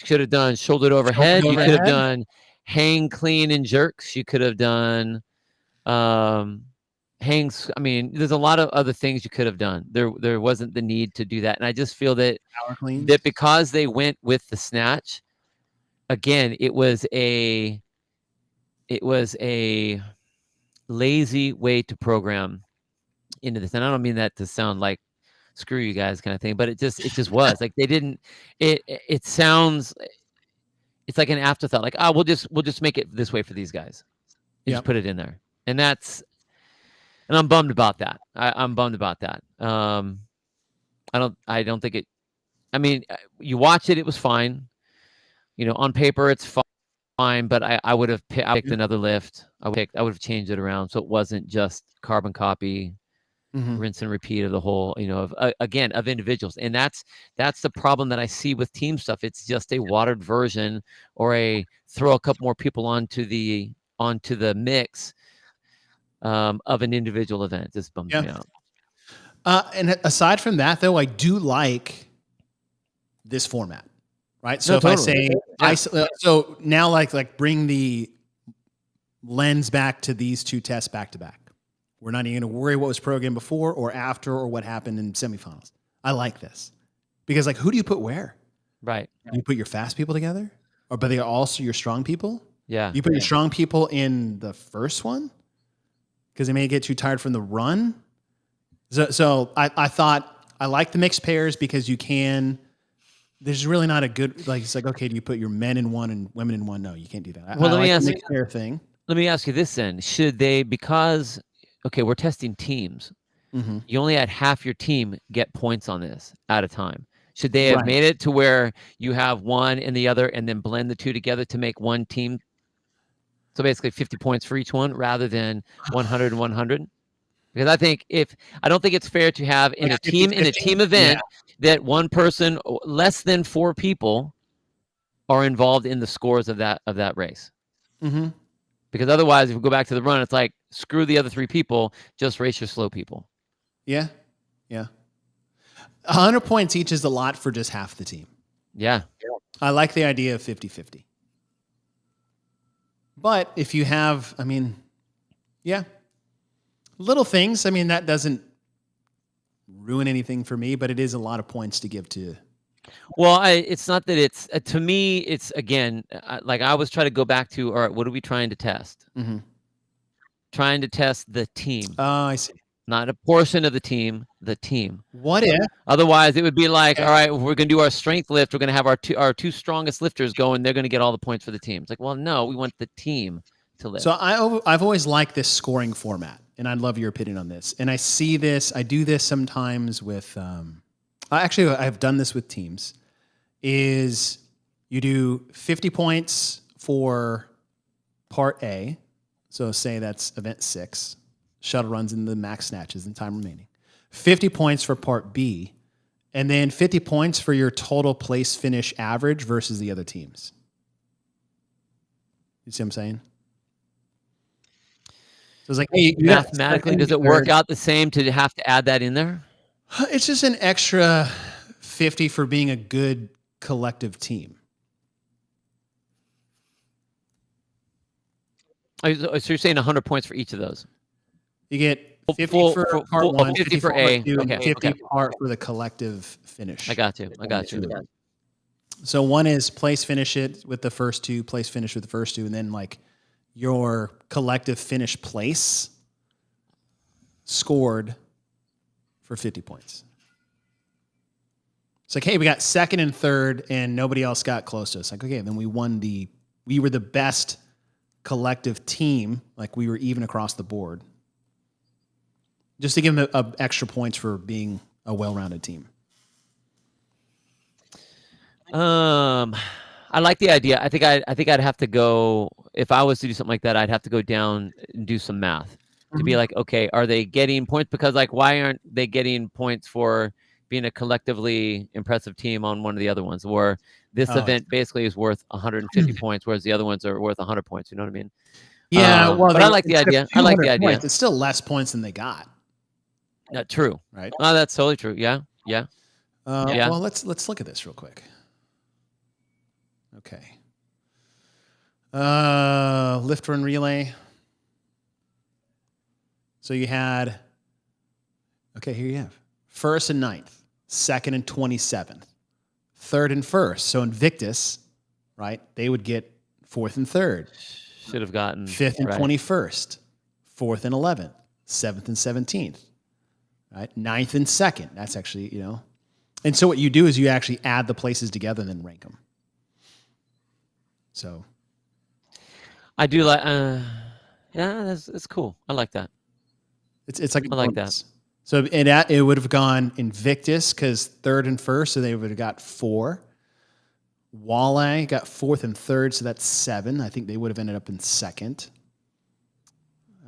could have done shouldered overhead. You could have done hang clean and jerks. You could have done hangs. There's a lot of other things you could have done. There wasn't the need to do that. And I just feel that because they went with the snatch, again, it was a lazy way to program into this. And I don't mean that to sound like screw you guys kind of thing, but it just was like they didn't. It sounds, it's like an afterthought. Like, we'll just make it this way for these guys. Just put it in there, and I'm bummed about that. I'm bummed about that. I don't think it. You watch it. It was fine. On paper it's fine, but I would have picked another lift. I would have changed it around so it wasn't just carbon copy. rinse and repeat of the whole, of again, of individuals. And that's the problem that I see with team stuff. It's just a watered version, or a throw a couple more people onto the mix of an individual event. This bums me out. And aside from that, though, I do like this format, right? So No, if totally. I say, so now like bring the lens back to these two tests back to back. We're not even going to worry what was programmed before or after or what happened in semifinals. I like this because, like, who do you put where? Right. Do you put your fast people together, but they are also your strong people? Yeah. You put your strong people in the first one because they may get too tired from the run. So I thought I like the mixed pairs because you can. There's really not a good, like, it's like, okay, do you put your men in one and women in one? No, you can't do that. Well, let me ask the mixed pair thing. Let me ask you this then: should they, because okay, we're testing teams. You only had half your team get points on this at a time. Should they have made it to where you have one and the other, and then blend the two together to make one team? So basically 50 points for each one rather than 100 and 100? Because I don't think it's fair to have in a team event that one person, less than 4 people, are involved in the scores of that race. Because otherwise, if we go back to the run, it's like, screw the other 3 people, just race your slow people. Yeah. 100 points each is a lot for just half the team. Yeah. I like the idea of 50-50. But if you have, little things, that doesn't ruin anything for me, but it is a lot of points to give to. Well, it's not that it's, to me, it's, again, like I was trying to go back to, all right, what are we trying to test? Trying to test the team. Oh, I see. Not a portion of the team, the team. What if? Otherwise, it would be like, all right, we're going to do our strength lift. We're going to have our two strongest lifters go, and they're going to get all the points for the team. It's like, well, no, we want the team to lift. So I've always liked this scoring format, and I'd love your opinion on this. And I see this, I do this sometimes with, I've done this with teams, is you do 50 points for part A. So say that's event 6. Shuttle runs in the max snatches and time remaining. 50 points for part B, and then 50 points for your total place finish average versus the other teams. You see what I'm saying? So it's like, hey, mathematically, does it work out the same to have to add that in there? It's just an extra 50 for being a good collective team. So you're saying 100 points for each of those? You get 50 for part 1, 50 for A, part 2, and 50 part for the collective finish. I got you. So one is place finish it with the first 2, place finish with the first 2, and then like your collective finish place scored for 50 points. It's like, hey, we got second and third, and nobody else got close to us. Like, okay, then we were the best collective team. Like, we were even across the board. Just to give them extra points for being a well-rounded team. I like the idea. I think I'd have to go, if I was to do something like that, I'd have to go down and do some math to be like, okay, are they getting points? Because like, why aren't they getting points for being a collectively impressive team on one of the other ones? Or this event basically is worth 150 points, whereas the other ones are worth 100 points. You know what I mean? Yeah, but I like the idea. Points. It's still less points than they got. True. Right. Oh, that's totally true. Yeah. Well, let's look at this real quick. Okay. Lift run relay. So you had, okay, here you have first and 9th, second and 27th, third and first. So Invictus, right? They would get 4th and 3rd. Should have gotten 5th and 21st, 4th and 11th, 7th and 17th, right? 9th and 2nd. That's actually, And so what you do is you actually add the places together and then rank them. So. I do like, that's cool. I like that. It's like I like that. So it would have gone Invictus because 3rd and 1st, so they would have got 4. Walleye got 4th and 3rd, so that's 7. I think they would have ended up in 2nd.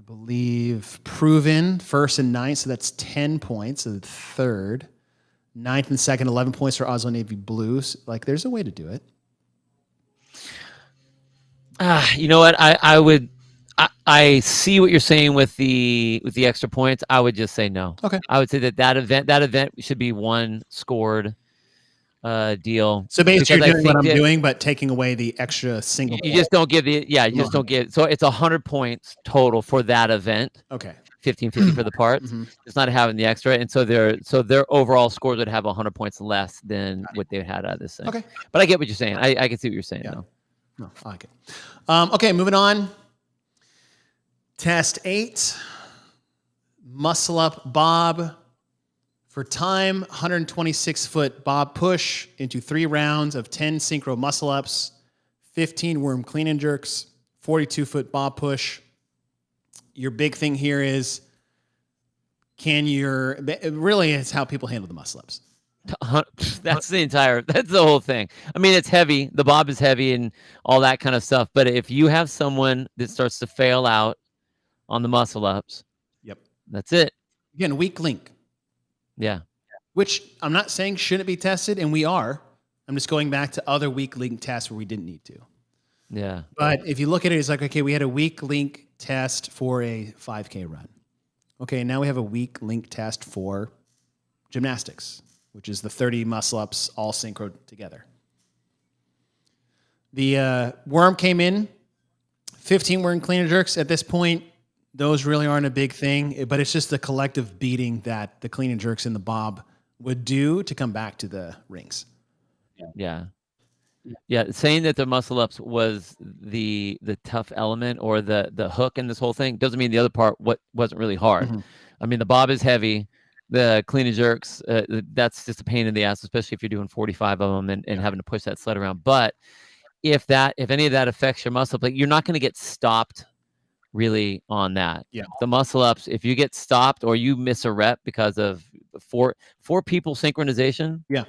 believe, proven first and ninth, so that's 10 points. So third, ninth and second, 11 points for Oslo Navy Blues. Like, there's a way to do it. You know what? I see what you're saying with the extra points. I would just say no. Okay. I would say that event should be one scored deal. So basically, because you're doing what I'm doing, but taking away the extra single. You just don't give you just don't get. So it's 100 points total for that event. Okay. 1550 for the parts. It's not having the extra, and so their overall scores would have 100 points less than what they had out of this thing. Okay. But I get what you're saying. I can see what you're saying. Yeah. Though. No, I like it. Okay, moving on. Test 8. Muscle up bob. For time, 126-foot bob push into 3 rounds of 10 synchro muscle ups, 15 worm clean and jerks, 42-foot bob push. Your big thing here is, really it's how people handle the muscle ups. That's the whole thing. I mean, it's heavy. The bob is heavy and all that kind of stuff. But if you have someone that starts to fail out on the muscle ups, yep, that's it. Again, weak link. Yeah. Which I'm not saying shouldn't be tested, and we are. I'm just going back to other weak link tests where we didn't need to. Yeah. But if you look at it, it's like, okay, we had a weak link test for a 5K run. Okay, now we have a weak link test for gymnastics, which is the 30 muscle ups all synchro together. The worm came in, 15 worm clean and jerks. At this point, those really aren't a big thing, but it's just the collective beating that the clean and jerks and the bob would do to come back to the rings. Yeah. Saying that the muscle ups was the tough element or the hook in this whole thing doesn't mean the other part wasn't really hard. Mm-hmm. I mean, the bob is heavy. The clean and jerks, that's just a pain in the ass, especially if you're doing 45 of them and having to push that sled around. But if any of that affects your muscle, like, you're not going to get stopped really on that. Yeah. The muscle ups, if you get stopped or you miss a rep because of four people synchronization, yeah,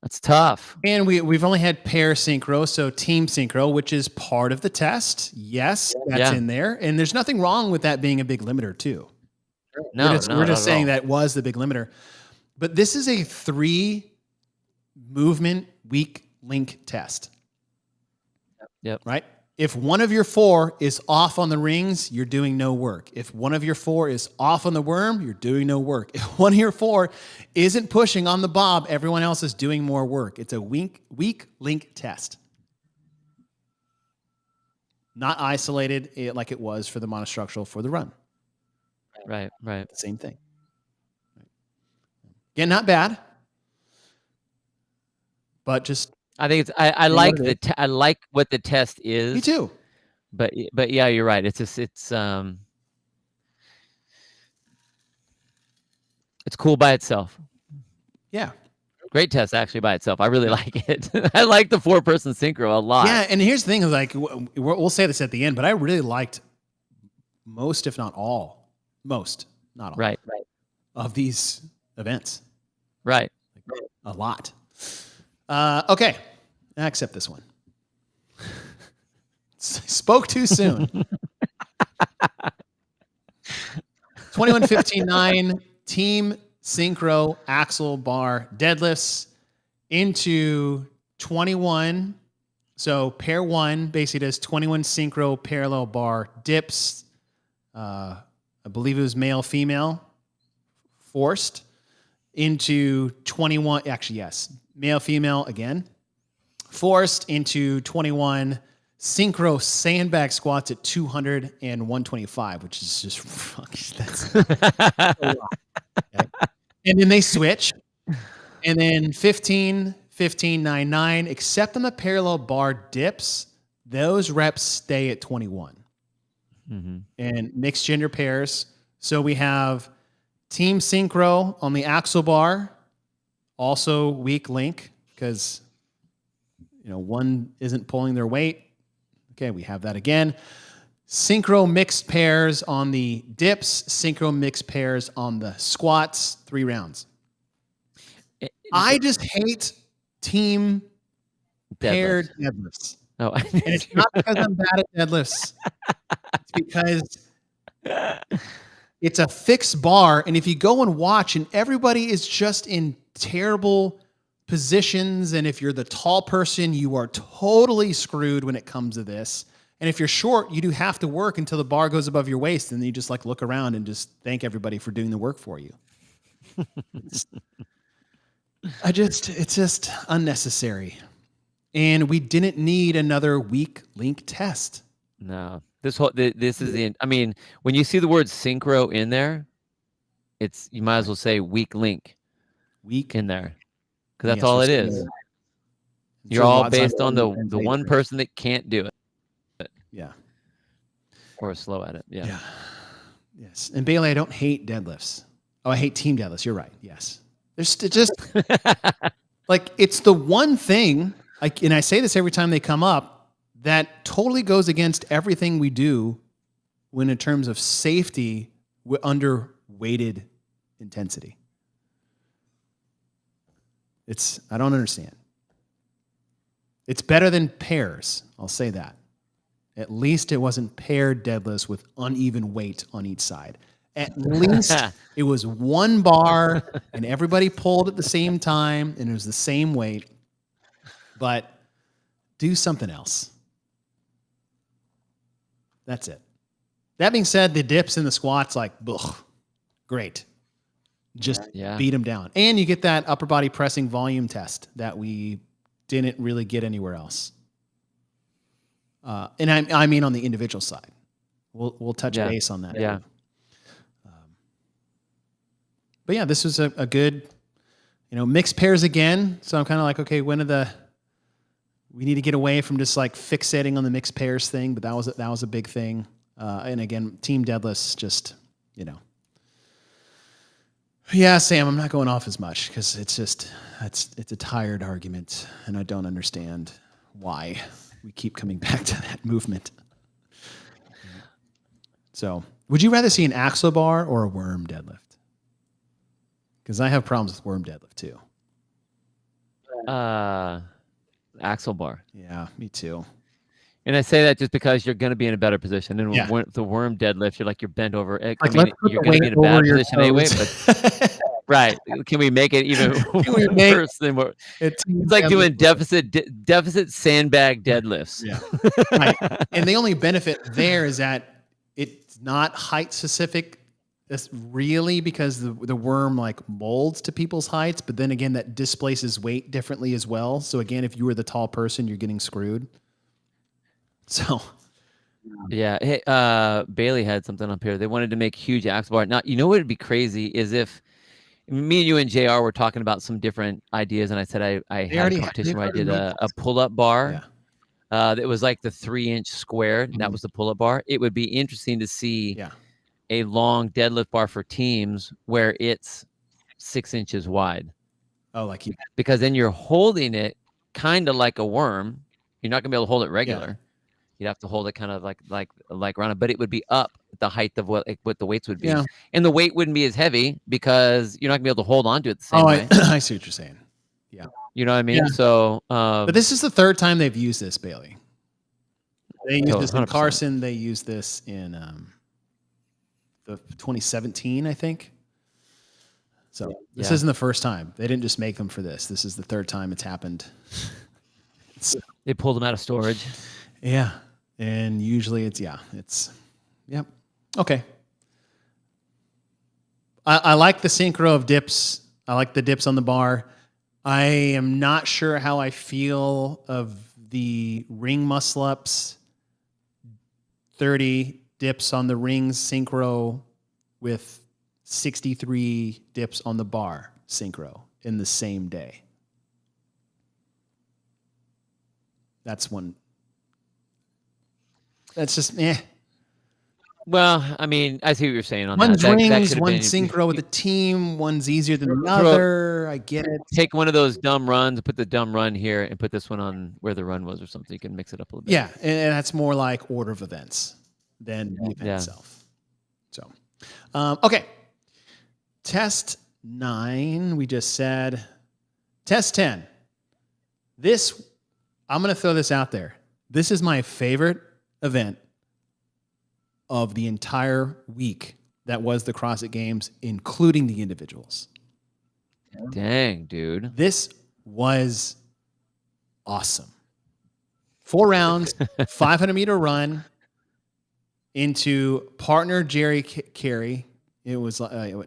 that's tough. And we've only had pair synchro, so team synchro, which is part of the test. Yes, that's in there. And there's nothing wrong with that being a big limiter too. No, we're just saying that was the big limiter. But this is a 3 movement weak link test. Yep. Right? If one of your 4 is off on the rings, you're doing no work. If one of your 4 is off on the worm, you're doing no work. If one of your 4 isn't pushing on the bob, everyone else is doing more work. It's a weak link test. Not isolated like it was for the monostructural for the run. Right. Same thing. Again, not bad, but just I think it's I like I like what the test is. Me too. But yeah, you're right. It's just it's cool by itself. Yeah. Great test actually by itself. I really like it. I like the 4-person synchro a lot. Yeah, and here's the thing: like we'll say this at the end, but I really liked most, if not all, not all, right, of these events. Right, a lot. Okay, I accept this one. Spoke too soon. 21:59 team synchro axle bar deadlifts into 21. So pair 1 basically does 21 synchro parallel bar dips. I believe it was male, female, forced into 21. Actually, yes, male, female again, forced into 21 synchro sandbag squats at 200 and 125, which is just that's a lot. Okay. And then they switch, and then 15, 15, 9, 9, except on the parallel bar dips, those reps stay at 21. Mm-hmm. And mixed gender pairs. So we have team synchro on the axle bar, also weak link because one isn't pulling their weight. Okay, we have that again. Synchro mixed pairs on the dips, synchro mixed pairs on the squats, 3 rounds. I just hate team paired deadlifts. Oh, and it's not because I'm bad at deadlifts. It's because It's a fixed bar, and if you go and watch, and everybody is just in terrible positions, and if you're the tall person, you are totally screwed when it comes to this. And if you're short, you do have to work until the bar goes above your waist, and then you just like look around and just thank everybody for doing the work for you. It's just unnecessary. And we didn't need another weak link test. No. This is the, I mean, when you see the word synchro in there, you might as well say weak link in there, because that's all it is. You're all based on the one person that can't do it. Yeah. Or slow at it. Yeah. Yes. And Bailey, I don't hate deadlifts. Oh, I hate team deadlifts. You're right. Yes. There's just like, it's the one thing, and I say this every time they come up, that totally goes against everything we do when in terms of safety under weighted intensity. I don't understand. It's better than pairs. I'll say that. At least it wasn't paired deadlifts with uneven weight on each side. At least it was one bar and everybody pulled at the same time and it was the same weight. But do something else. That's it. That being said, the dips and the squats, like, ugh, great. Just beat them down. And you get that upper body pressing volume test that we didn't really get anywhere else. And I mean on the individual side. We'll touch base on that. Yeah. But yeah, this was a good, mixed pairs again. So I'm kind of like, okay, we need to get away from just like fixating on the mixed pairs thing, but that was a big thing. And again, team deadlifts, just, yeah, Sam, I'm not going off as much because it's a tired argument and I don't understand why we keep coming back to that movement. So would you rather see an axle bar or a worm deadlift? Because I have problems with worm deadlift too. Axle bar. Yeah, me too. And I say that just because you're going to be in a better position. And the worm deadlift, you're bent over. You're going to be in a bad position anyway. But right? Can we make it even worse than what? It's like doing deficit sandbag deadlifts. Yeah. Right. And the only benefit there is that it's not height specific. That's really because the worm like molds to people's heights, but then again, that displaces weight differently as well. So again, if you were the tall person, you're getting screwed. So, yeah. Hey, Bailey had something up here. They wanted to make huge axle bar. Now, what would be crazy is if me and you and JR were talking about some different ideas, and I said I had a competition where I did a pull-up bar. Yeah. That was like the 3-inch square, and that was the pull-up bar. It would be interesting to see. Yeah. A long deadlift bar for teams where it's 6 inches wide. Oh, like because then you're holding it kind of like a worm. You're not gonna be able to hold it regular. Yeah. You'd have to hold it kind of like around it, but it would be up the height of what the weights would be. Yeah. And the weight wouldn't be as heavy because you're not gonna be able to hold on to it the same way. I see what you're saying. Yeah. You know what I mean? Yeah. So but this is the third time they've used this, Bailey. They used this in Carson, they used this in the 2017, I think. So this isn't the first time. They didn't just make them for this. This is the third time it's happened. They pulled them out of storage. Yeah. And usually okay. I like the synchro of dips. I like the dips on the bar. I am not sure how I feel of the ring muscle ups, 30 dips on the rings synchro with 63 dips on the bar synchro in the same day. That's just Well, I mean, I see what you're saying on one's that. Rings, one's synchro with a team, one's easier than the other. I get it. Take one of those dumb runs, put the dumb run here, and put this one on where the run was or something. You can mix it up a little bit. Yeah, and that's more like order of events than the event itself. So, okay. Test 9, we just said. Test 10. I'm going to throw this out there. This is my favorite event of the entire week that was the CrossFit Games, including the individuals. Dang, dude. This was awesome. 4 rounds, 500-meter run into partner Jerry Carey. It was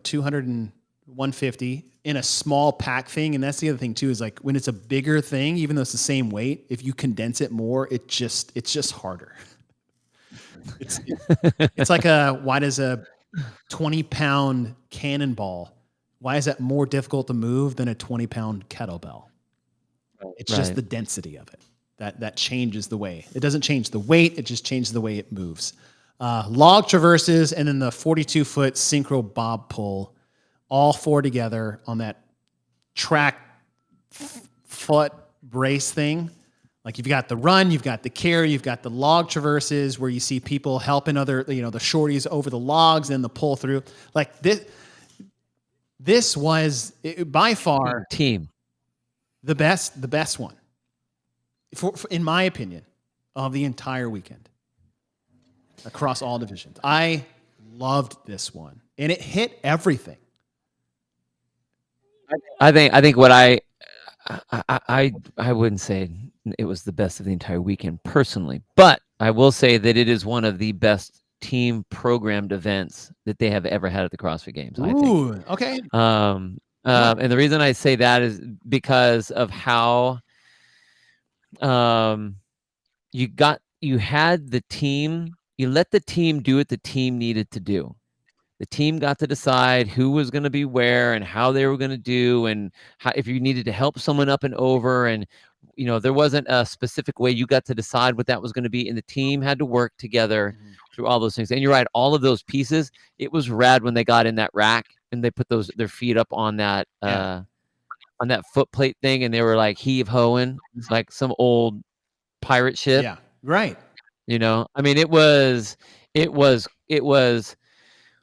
200 and 150 in a small pack thing. And that's the other thing too, is like when it's a bigger thing, even though it's the same weight, if you condense it more, it's just harder. It's like why does a 20-pound cannonball, why is that more difficult to move than a 20-pound kettlebell? It's just the density of it. That changes the way. It doesn't change the weight, it just changes the way it moves. Log traverses and then the 42-foot synchro bob pull, all 4 together on that track foot brace thing. Like you've got the run, you've got the carry, you've got the log traverses where you see people helping other, the shorties over the logs and the pull through. Like this was by far team the best one, for in my opinion, of the entire weekend across all divisions. I loved this one, and it hit everything. I think what I wouldn't say it was the best of the entire weekend personally, but I will say that it is one of the best team programmed events that they have ever had at the CrossFit Games. I think. Okay. And the reason I say that is because of how you had the team, you let the team do what the team needed to do. The team got to decide who was going to be where and how they were going to do, and how, if you needed to help someone up and over, and there wasn't a specific way. You got to decide what that was going to be, and the team had to work together through all those things. And you're right, all of those pieces. It was rad when they got in that rack and they put their feet up on that foot plate thing, and they were like heave hoeing like some old pirate ship. Yeah, right. I mean, it was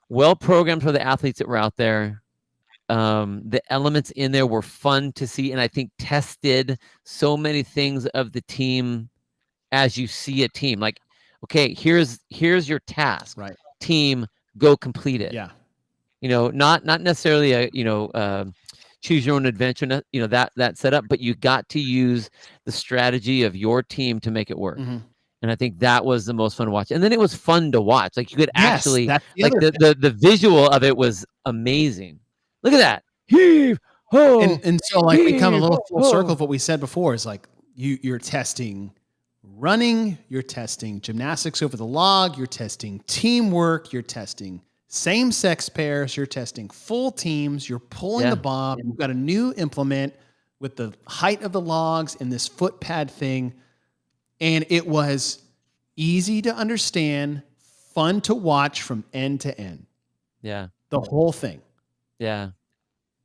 well programmed for the athletes that were out there. The elements in there were fun to see, and I think tested so many things of the team as you see a team. Like, okay, here's your task. Right. Team, go complete it. Yeah. Not necessarily a choose your own adventure, that setup, but you got to use the strategy of your team to make it work. Mm-hmm. And I think that was the most fun to watch. And then it was fun to watch. Like you could actually, like the visual of it was amazing. Look at that. Heave, ho, and so like we come a little full circle of what we said before is like you're testing running, you're testing gymnastics over the log, you're testing teamwork, you're testing same-sex pairs, you're testing full teams, you're pulling the bob, you've got a new implement with the height of the logs and this foot pad thing. And it was easy to understand, fun to watch from end to end. Yeah. The whole thing. Yeah.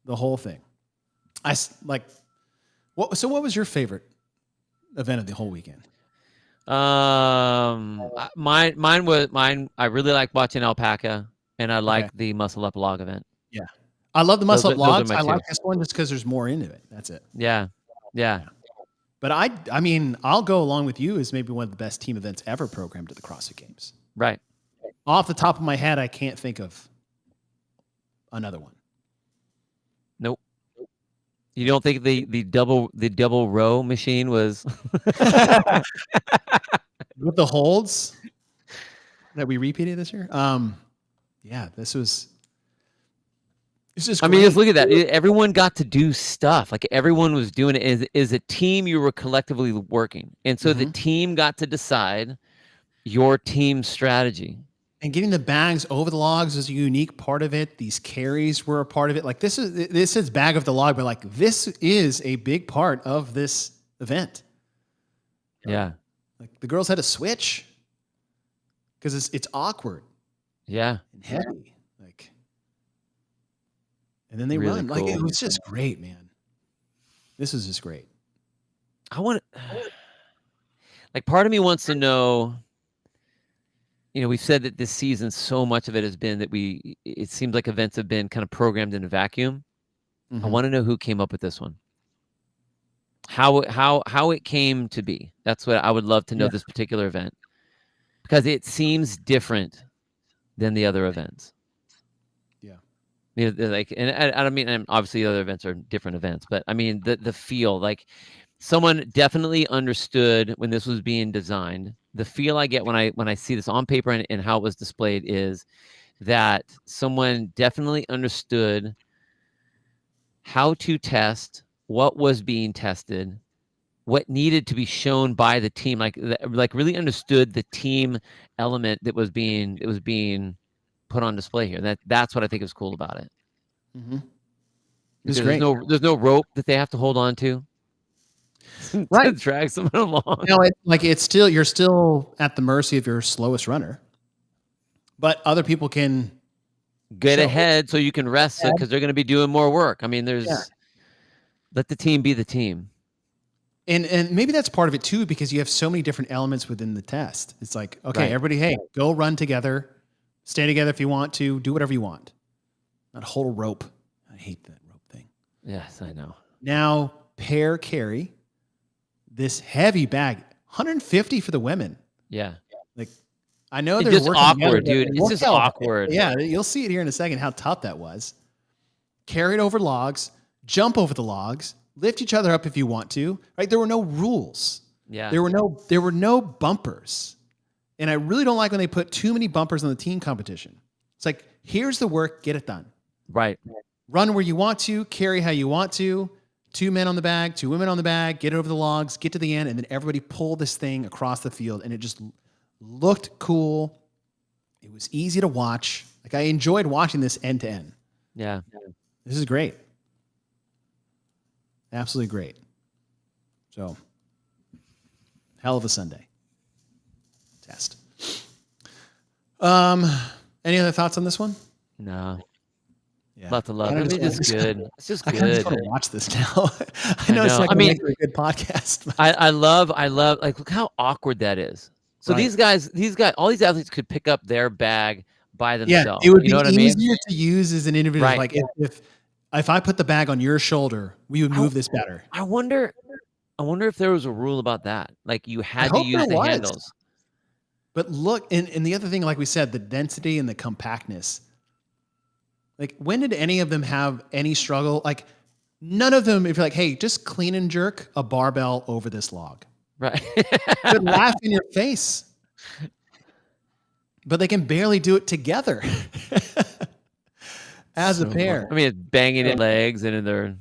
The whole thing. What was your favorite event of the whole weekend? Mine. I really like watching Alpaca, and I like the Muscle Up Log event. Yeah. I love the Muscle Up Logs. I like this one just because there's more into it. That's it. Yeah. Yeah. But I mean, I'll go along with you as maybe one of the best team events ever programmed at the CrossFit Games. Right. Off the top of my head, I can't think of another one. Nope. You don't think the double row machine was with the holds that we repeated this year? Yeah, this was. I mean, just look at that. Everyone got to do stuff. Like everyone was doing it as a team. You were collectively working, and so the team got to decide your team strategy. And getting the bags over the logs was a unique part of it. These carries were a part of it. Like this is bag of the log, but like this is a big part of this event. Yeah, like the girls had to switch because it's awkward. Yeah, and heavy. Like. And then they run. Cool. Like it was just great, man. This is just great. Part of me wants to know, we've said that this season, so much of it has been that it seems like events have been kind of programmed in a vacuum. Mm-hmm. I want to know who came up with this one. How it came to be. That's what I would love to know, this particular event. Because it seems different than the other events. Yeah. You know, like, and I don't mean, and obviously the other events are different events, but I mean the feel, like someone definitely understood when this was being designed. The feel I get when I see this on paper and how it was displayed is that someone definitely understood how to test, what was being tested, what needed to be shown by the team, like really understood the team element that was being put on display here. That's what I think is cool about it. Mm-hmm. Because great. there's no rope that they have to hold on to Right. to drag someone along. No, you're still at the mercy of your slowest runner, but other people can get ahead so you can rest because they're going to be doing more work. I mean, let the team be the team. And maybe that's part of it too, because you have so many different elements within the test. It's like, okay, Right. everybody, hey, go run together, stay together if you want to, do whatever you want. Not hold a rope. I hate that rope thing. Yes, I know. Now pair carry this heavy bag, 150 for the women. Yeah. Like, I know It's they're just working awkward, together, dude. It's just awkward. Yeah, you'll see it here in a second how tough that was. Carried over logs, jump over the logs, lift each other up if you want to. Right? There were no rules. Yeah. There were no bumpers. And I really don't like when they put too many bumpers on the team competition. It's like, here's the work, get it done. Right. Run where you want to, carry how you want to. 2 men on the bag, 2 women on the bag, get it over the logs, get to the end, and then everybody pull this thing across the field. And it just looked cool. It was easy to watch. Like, I enjoyed watching this end to end. Yeah. This is great. Absolutely great. So, hell of a Sunday test. Any other thoughts on this one? No. Yeah. Lots of love. I mean, it's just good. It's just I good. just want to watch this now. I know it's not going to make a good podcast. But I love, like, look how awkward that is. So Right. these guys, all these athletes could pick up their bag by themselves. Yeah, it would you know be what I mean? easier to use as an individual. Right. Like, if I put the bag on your shoulder, we would move this better. I wonder if there was a rule about that. Like, you had to hope use there the was. handles. But look, and the other thing, like we said, the density and the compactness. Like, when did any of them have any struggle? Like, none of them, if you're like, hey, just clean and jerk a barbell over this log. Right. They'd laugh in your face. But they can barely do it together as a pair. I mean, it's banging in legs and in their,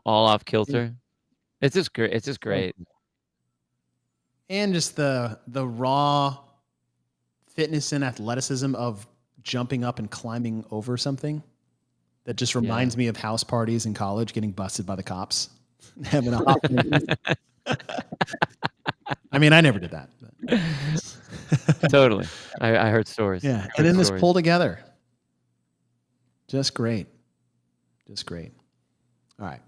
all off kilter. It's just great. It's just great. And just the raw fitness and athleticism of jumping up and climbing over something that just reminds me of house parties in college, getting busted by the cops, having a hot. I mean, I never did that. But. Totally. I heard stories. Yeah. And then this pull together. Just great. Just great. All right.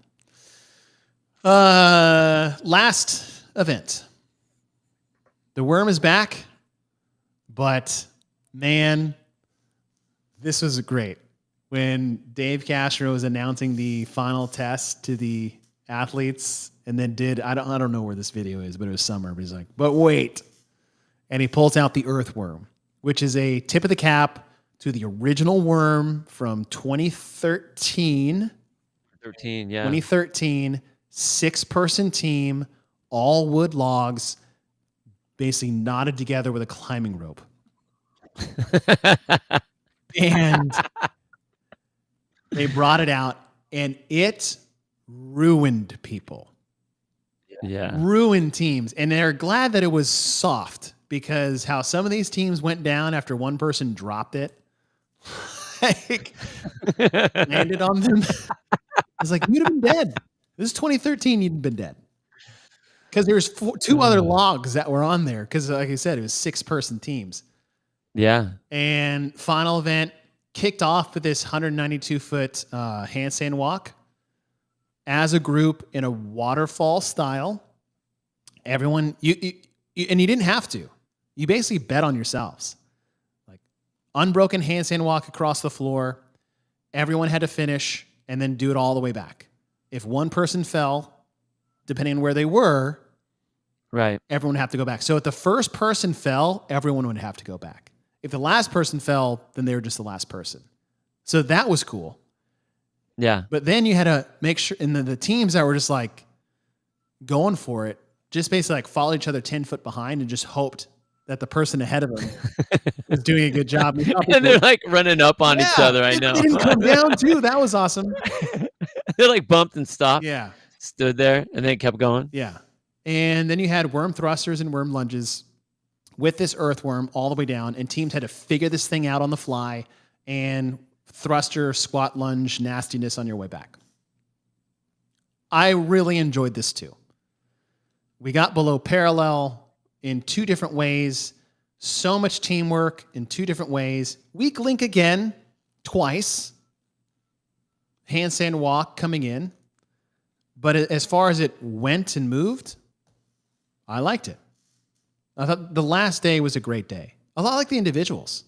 Last event. The worm is back, but man, this was great. When Dave Castro was announcing the final test to the athletes and then I don't know where this video is, but it was somewhere, but he's like, but wait. And he pulls out the earthworm, which is a tip of the cap to the original worm from 2013. 2013, 6-person team, all wood logs, basically knotted together with a climbing rope. And they brought it out, and it ruined people. Yeah. Ruined teams. And they're glad that it was soft, because how some of these teams went down after one person dropped it, like, landed on them. I was like, you'd have been dead. This is 2013, you'd have been dead. Because there's 2 other logs that were on there. Because like I said, it was 6-person teams. Yeah. And final event kicked off with this 192-foot handstand walk as a group in a waterfall style. Everyone, you didn't have to. You basically bet on yourselves. Like, unbroken handstand walk across the floor. Everyone had to finish and then do it all the way back. If one person fell, depending on where they were, right, everyone would have to go back. So if the first person fell, everyone would have to go back. If the last person fell, then they were just the last person. So that was cool. Yeah. But then you had to make sure, and the teams that were just like going for it, just basically like followed each other 10 foot behind and just hoped that the person ahead of them was doing a good job. And they're like running up on each other. I know. They didn't come down too. That was awesome. They're like bumped and stopped. Yeah. Stood there and then kept going. Yeah. And then you had worm thrusters and worm lunges with this earthworm all the way down, and teams had to figure this thing out on the fly and thruster, squat, lunge, nastiness on your way back. I really enjoyed this too. We got below parallel in 2 different ways. So much teamwork in 2 different ways. Weak link again, twice. Handstand walk coming in. But as far as it went and moved, I liked it. I thought the last day was a great day. A lot like the individuals.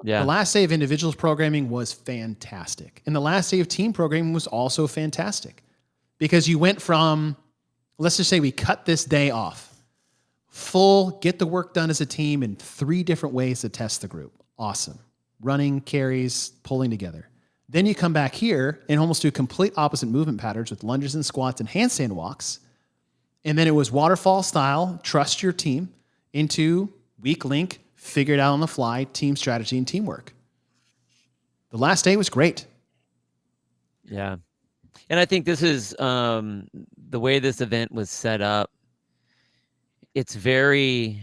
Yeah. The last day of individuals programming was fantastic. And the last day of team programming was also fantastic. Because you went from, let's just say we cut this day off. Full, get the work done as a team in 3 different ways to test the group. Awesome. Running, carries, pulling together. Then you come back here and almost do complete opposite movement patterns with lunges and squats and handstand walks. And then it was waterfall style, trust your team, into weak link, figure it out on the fly, team strategy and teamwork. The last day was great. Yeah. And I think this is the way this event was set up. It's very,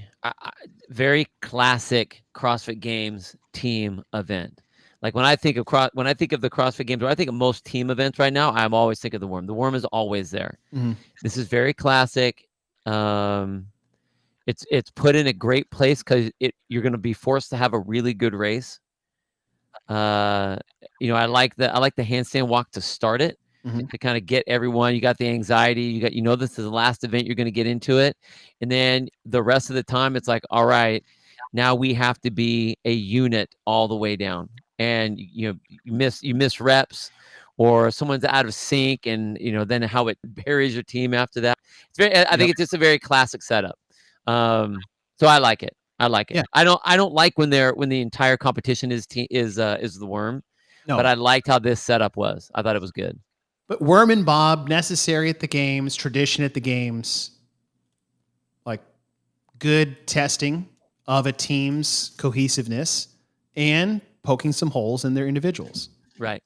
very classic CrossFit Games team event. Like when I think of the CrossFit Games, or I think of most team events right now, I'm always thinking of the worm. The worm is always there. Mm-hmm. This is very classic. It's put in a great place because you're going to be forced to have a really good race. I like the handstand walk to start it, to kind of get everyone. You got the anxiety. This is the last event. You're going to get into it, and then the rest of the time, it's like, all right, now we have to be a unit all the way down. And you miss reps, or someone's out of sync, and then how it buries your team after that. I think it's just a very classic setup. So I like it. Yeah. I don't like when the entire competition is the worm. No. But I liked how this setup was. I thought it was good. But worm and bob, necessary at the games, tradition at the games, like good testing of a team's cohesiveness and poking some holes in their individuals. Right.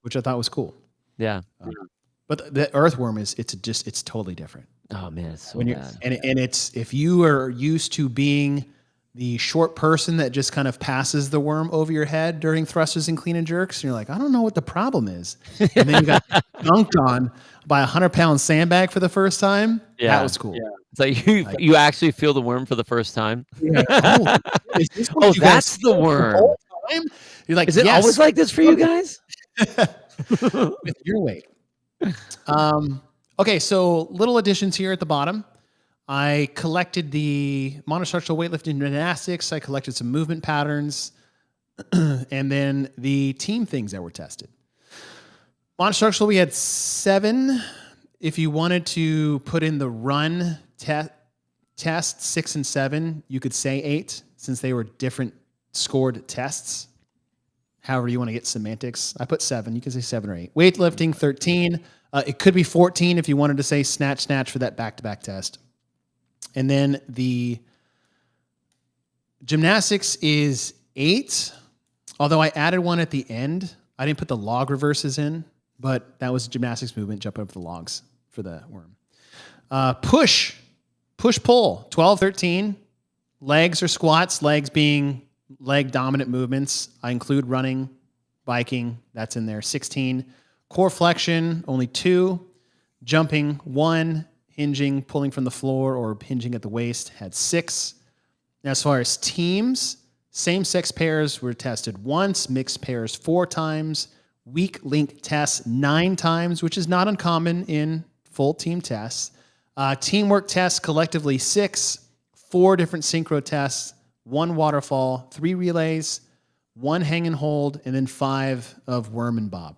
Which I thought was cool. Yeah. But the earthworm it's totally different. Oh man, it's so bad. And it's, if you are used to being the short person that just kind of passes the worm over your head during thrusters and clean and jerks, and you're like, I don't know what the problem is. And then you got dunked on by 100-pound sandbag for the first time. Yeah. That was cool. Yeah. It's like you actually feel the worm for the first time. Yeah. That's the worm. You're like, is it always like this for you guys? With your weight. Okay, so little additions here at the bottom. I collected the monostructural weightlifting gymnastics. I collected some movement patterns, and then the team things that were tested. Monostructural, we had 7. If you wanted to put in the run test 6 and 7, you could say 8, since they were different scored tests. However you want to get semantics. I put 7. You can say 7 or 8. Weightlifting, 13. It could be 14 if you wanted to say snatch for that back-to-back test. And then the gymnastics is 8, although I added one at the end. I didn't put the log reverses in, but that was a gymnastics movement, jump over the logs for the worm. Push-pull, 12, 13. Legs or squats, legs being leg-dominant movements. I include running, biking, that's in there, 16. Core flexion, only 2. Jumping, 1. Hinging, pulling from the floor, or hinging at the waist, had 6. Now, as far as teams, same-sex pairs were tested once, mixed pairs 4 times, weak link tests 9 times, which is not uncommon in full team tests. Teamwork tests collectively 6, 4 different synchro tests, 1 waterfall, 3 relays, 1 hang and hold, and then 5 of worm and bob.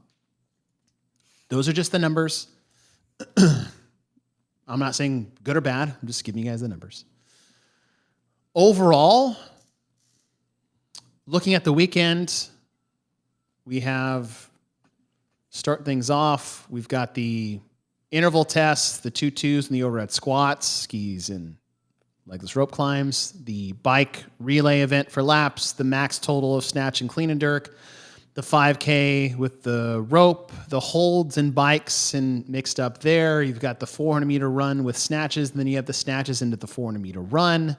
Those are just the numbers. I'm not saying good or bad. I'm just giving you guys the numbers. Overall, looking at the weekend, we have start things off. We've got the interval tests, the 2-2s and the overhead squats, skis and legless rope climbs, the bike relay event for laps, the max total of snatch and clean and jerk, the 5K with the rope, the holds and bikes and mixed up there. You've got the 400-meter run with snatches, and then you have the snatches into the 400-meter run.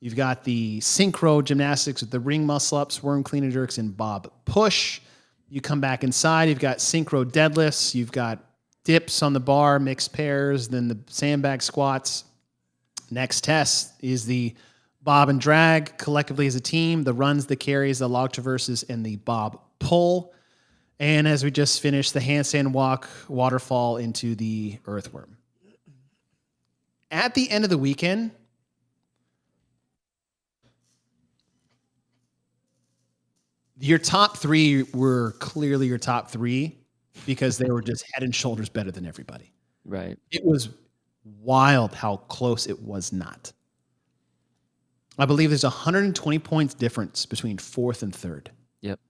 You've got the synchro gymnastics with the ring muscle-ups, worm clean and jerks, and bob push. You come back inside, you've got synchro deadlifts, you've got dips on the bar, mixed pairs, then the sandbag squats. Next test is the bob and drag collectively as a team, the runs, the carries, the log traverses, and the bob pull. And as we just finished, the handstand walk, waterfall into the earthworm. At the end of the weekend, your top three were clearly your top three because they were just head and shoulders better than everybody. Right. It was wild how close it was not. I believe there's 120 points difference between fourth and third. Yep.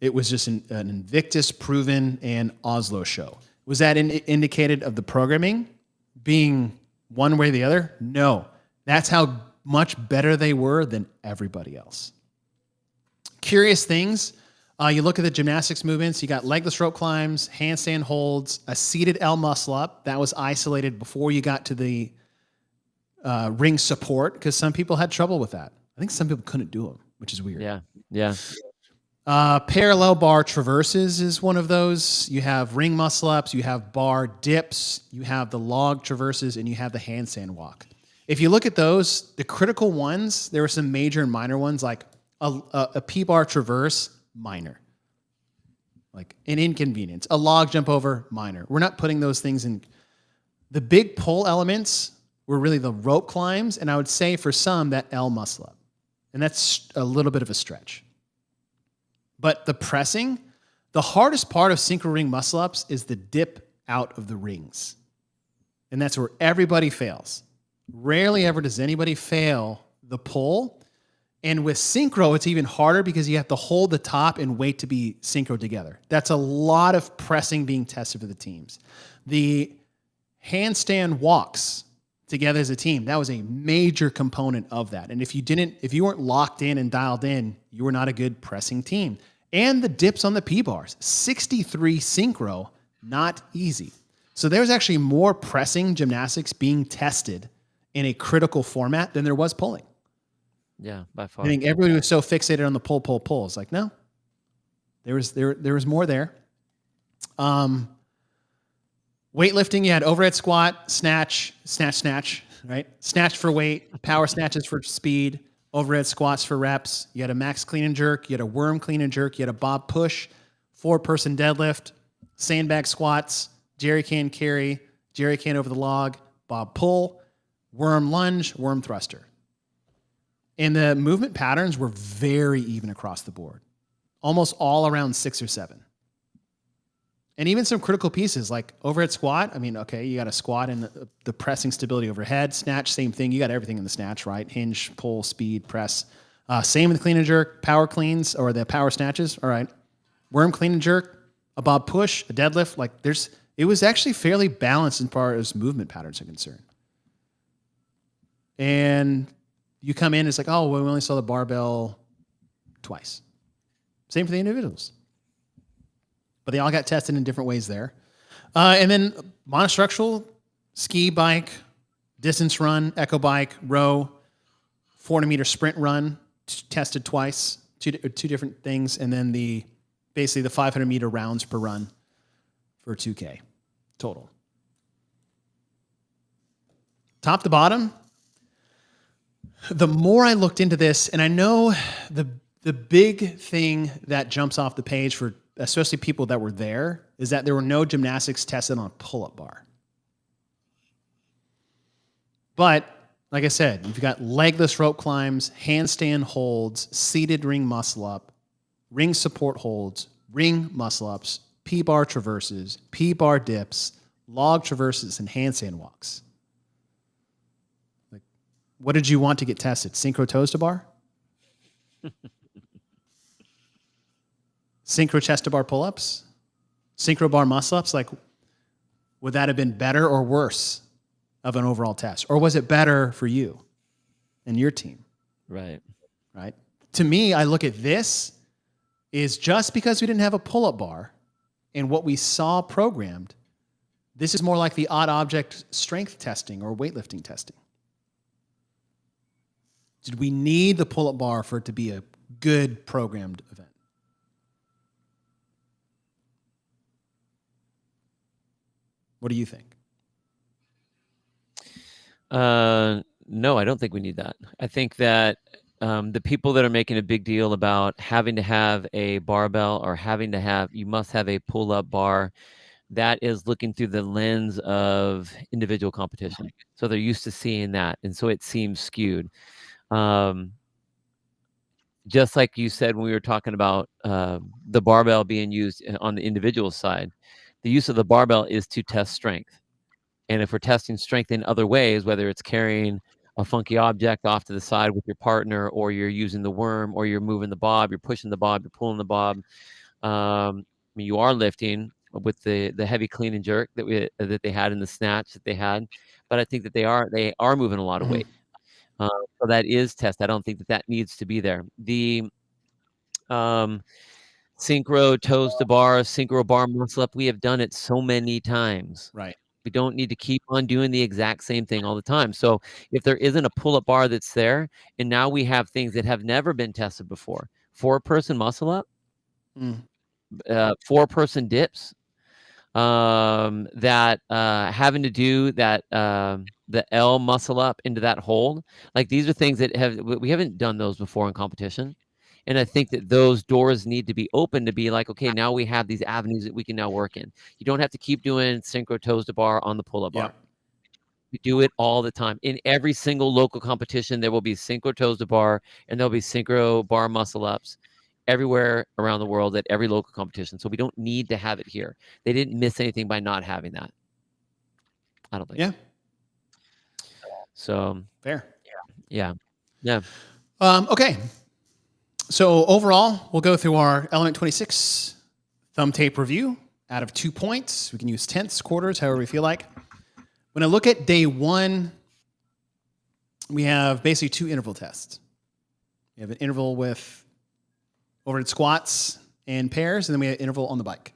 It was just an Invictus, Proven, and Oslo show. Was that indicated of the programming being one way or the other? No. That's how much better they were than everybody else. Curious things. You look at the gymnastics movements. You got legless rope climbs, handstand holds, a seated L muscle up. That was isolated before you got to the ring support because some people had trouble with that. I think some people couldn't do them, which is weird. Yeah. Yeah. Parallel bar traverses is one of those. You have ring muscle ups, you have bar dips, you have the log traverses, and you have the handstand walk. If you look at those, the critical ones, there were some major and minor ones like a P-bar traverse, minor. Like an inconvenience. A log jump over, minor. We're not putting those things in. The big pull elements were really the rope climbs, and I would say for some, that L muscle up. And that's a little bit of a stretch. But the pressing, the hardest part of synchro ring muscle ups is the dip out of the rings. And that's where everybody fails. Rarely ever does anybody fail the pull. And with synchro, it's even harder because you have to hold the top and wait to be synchro together. That's a lot of pressing being tested for the teams. The handstand walks together as a team, that was a major component of that. And if you weren't locked in and dialed in, you were not a good pressing team. And the dips on the P-bars, 63 synchro, not easy. So there was actually more pressing gymnastics being tested in a critical format than there was pulling. Yeah, by far. I think everybody was so fixated on the pull. It's like, no, there was more there. Weightlifting, you had overhead squat, snatch, right? Snatch for weight, power snatches for speed, overhead squats for reps. You had a max clean and jerk. You had a worm clean and jerk. You had a bob push, 4-person deadlift, sandbag squats, jerry can carry, jerry can over the log, bob pull, worm lunge, worm thruster. And the movement patterns were very even across the board, almost all around 6 or 7. And even some critical pieces like overhead squat. I mean, okay, you got a squat and the pressing stability overhead. Snatch, same thing. You got everything in the snatch, right? Hinge, pull, speed, press. Same with clean and jerk, power cleans or the power snatches. All right. Worm clean and jerk, a bob push, a deadlift. Like it was actually fairly balanced as far as movement patterns are concerned. And you come in, it's like, oh, well, we only saw the barbell twice. Same for the individuals. But they all got tested in different ways there. And then monostructural, ski, bike, distance run, echo bike, row, 400-meter sprint run, tested twice, two different things. And then basically the 500-meter rounds per run for 2K total. Top to bottom, the more I looked into this, and I know the big thing that jumps off the page for especially people that were there is that there were no gymnastics tested on a pull-up bar. But like I said, you've got legless rope climbs, handstand holds, seated ring muscle up, ring support holds, ring muscle ups, P-bar traverses, P-bar dips, log traverses, and handstand walks. What did you want to get tested? Synchro toes to bar? synchro chest to bar pull-ups, synchro bar muscle-ups, like would that have been better or worse of an overall test? Or was it better for you and your team? Right. Right? To me, I look at this is just because we didn't have a pull-up bar and what we saw programmed, this is more like the odd object strength testing or weightlifting testing. Did we need the pull-up bar for it to be a good programmed event? What do you think? No, I don't think we need that. I think that the people that are making a big deal about having to have a barbell or you must have a pull-up bar, that is looking through the lens of individual competition. So they're used to seeing that, and so it seems skewed. Just like you said when we were talking about the barbell being used on the individual side, the use of the barbell is to test strength. And if we're testing strength in other ways, whether it's carrying a funky object off to the side with your partner, or you're using the worm, or you're moving the bob, you're pushing the bob, you're pulling the bob, I mean, you are lifting with the heavy clean and jerk that they had in the snatch that they had, but I think that they are moving a lot of weight. So that is test. I don't think that needs to be there. The synchro toes to bar, synchro bar muscle up, we have done it so many times. Right. We don't need to keep on doing the exact same thing all the time. So if there isn't a pull-up bar that's there, and now we have things that have never been tested before, 4-person muscle up, 4-person dips, that having to do that the L muscle up into that hold, like these are things that we haven't done those before in competition. And I think that those doors need to be open to be like, okay, now we have these avenues that we can now work in. You don't have to keep doing synchro toes to bar on the pull-up bar. We do it all the time. In every single local competition, there will be synchro toes to bar, and there'll be synchro bar muscle ups everywhere around the world at every local competition. So we don't need to have it here. They didn't miss anything by not having that. I don't think. Yeah. So fair. Yeah. Okay. So overall, we'll go through our Element 26 thumb tape review. Out of 2 points, we can use tenths, quarters, however we feel like. When I look at day one, we have basically 2 interval tests. We have an interval with overhead squats and pairs, and then we have an interval on the bike.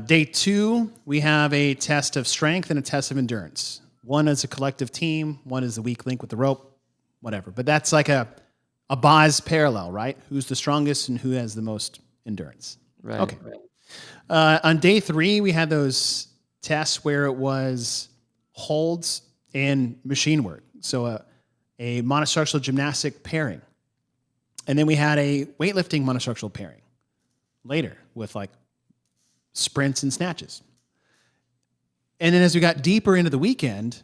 Day 2, we have a test of strength and a test of endurance. One is a collective team, one is the weak link with the rope, whatever. But that's like a Boz parallel, right? Who's the strongest and who has the most endurance. Right. Okay. On day 3, we had those tests where it was holds and machine work. So a monostructural gymnastic pairing. And then we had a weightlifting monostructural pairing later with like sprints and snatches. And then as we got deeper into the weekend,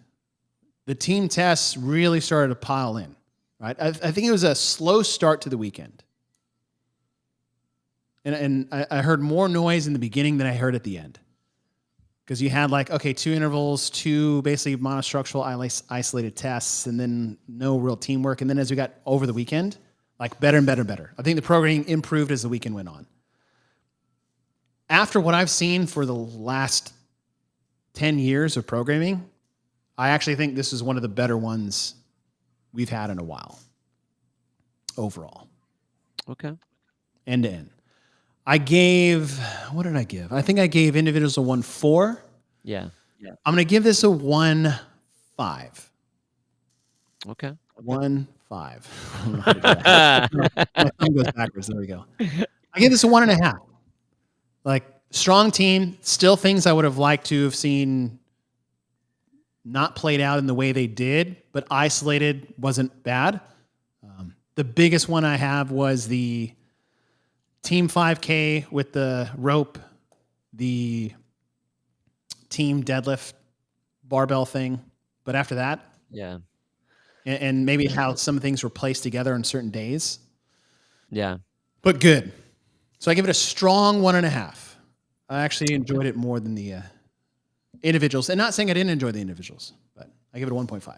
the team tests really started to pile in. Right? I think it was a slow start to the weekend. And I heard more noise in the beginning than I heard at the end. Because you had like, okay, 2 intervals, 2 basically monostructural isolated tests, and then no real teamwork. And then as we got over the weekend, like better and better and better. I think the programming improved as the weekend went on. After what I've seen for the last 10 years of programming, I actually think this is one of the better ones we've had in a while. Overall. Okay. End to end. What did I give? I think I gave individuals a 1.4. Yeah. I'm going to give this a 1.5. Okay. 1.5. My thumb goes backwards. There we go. I give this a 1.5. Like, strong team, still things I would have liked to have seen not played out in the way they did, but isolated wasn't bad. The biggest one I have was the team 5K with the rope, the team deadlift barbell thing. But after that, yeah, and maybe how some things were placed together on certain days. Yeah. But good. So I give it a strong 1.5. I actually enjoyed it more than the individuals. And not saying I didn't enjoy the individuals, but I give it a 1.5.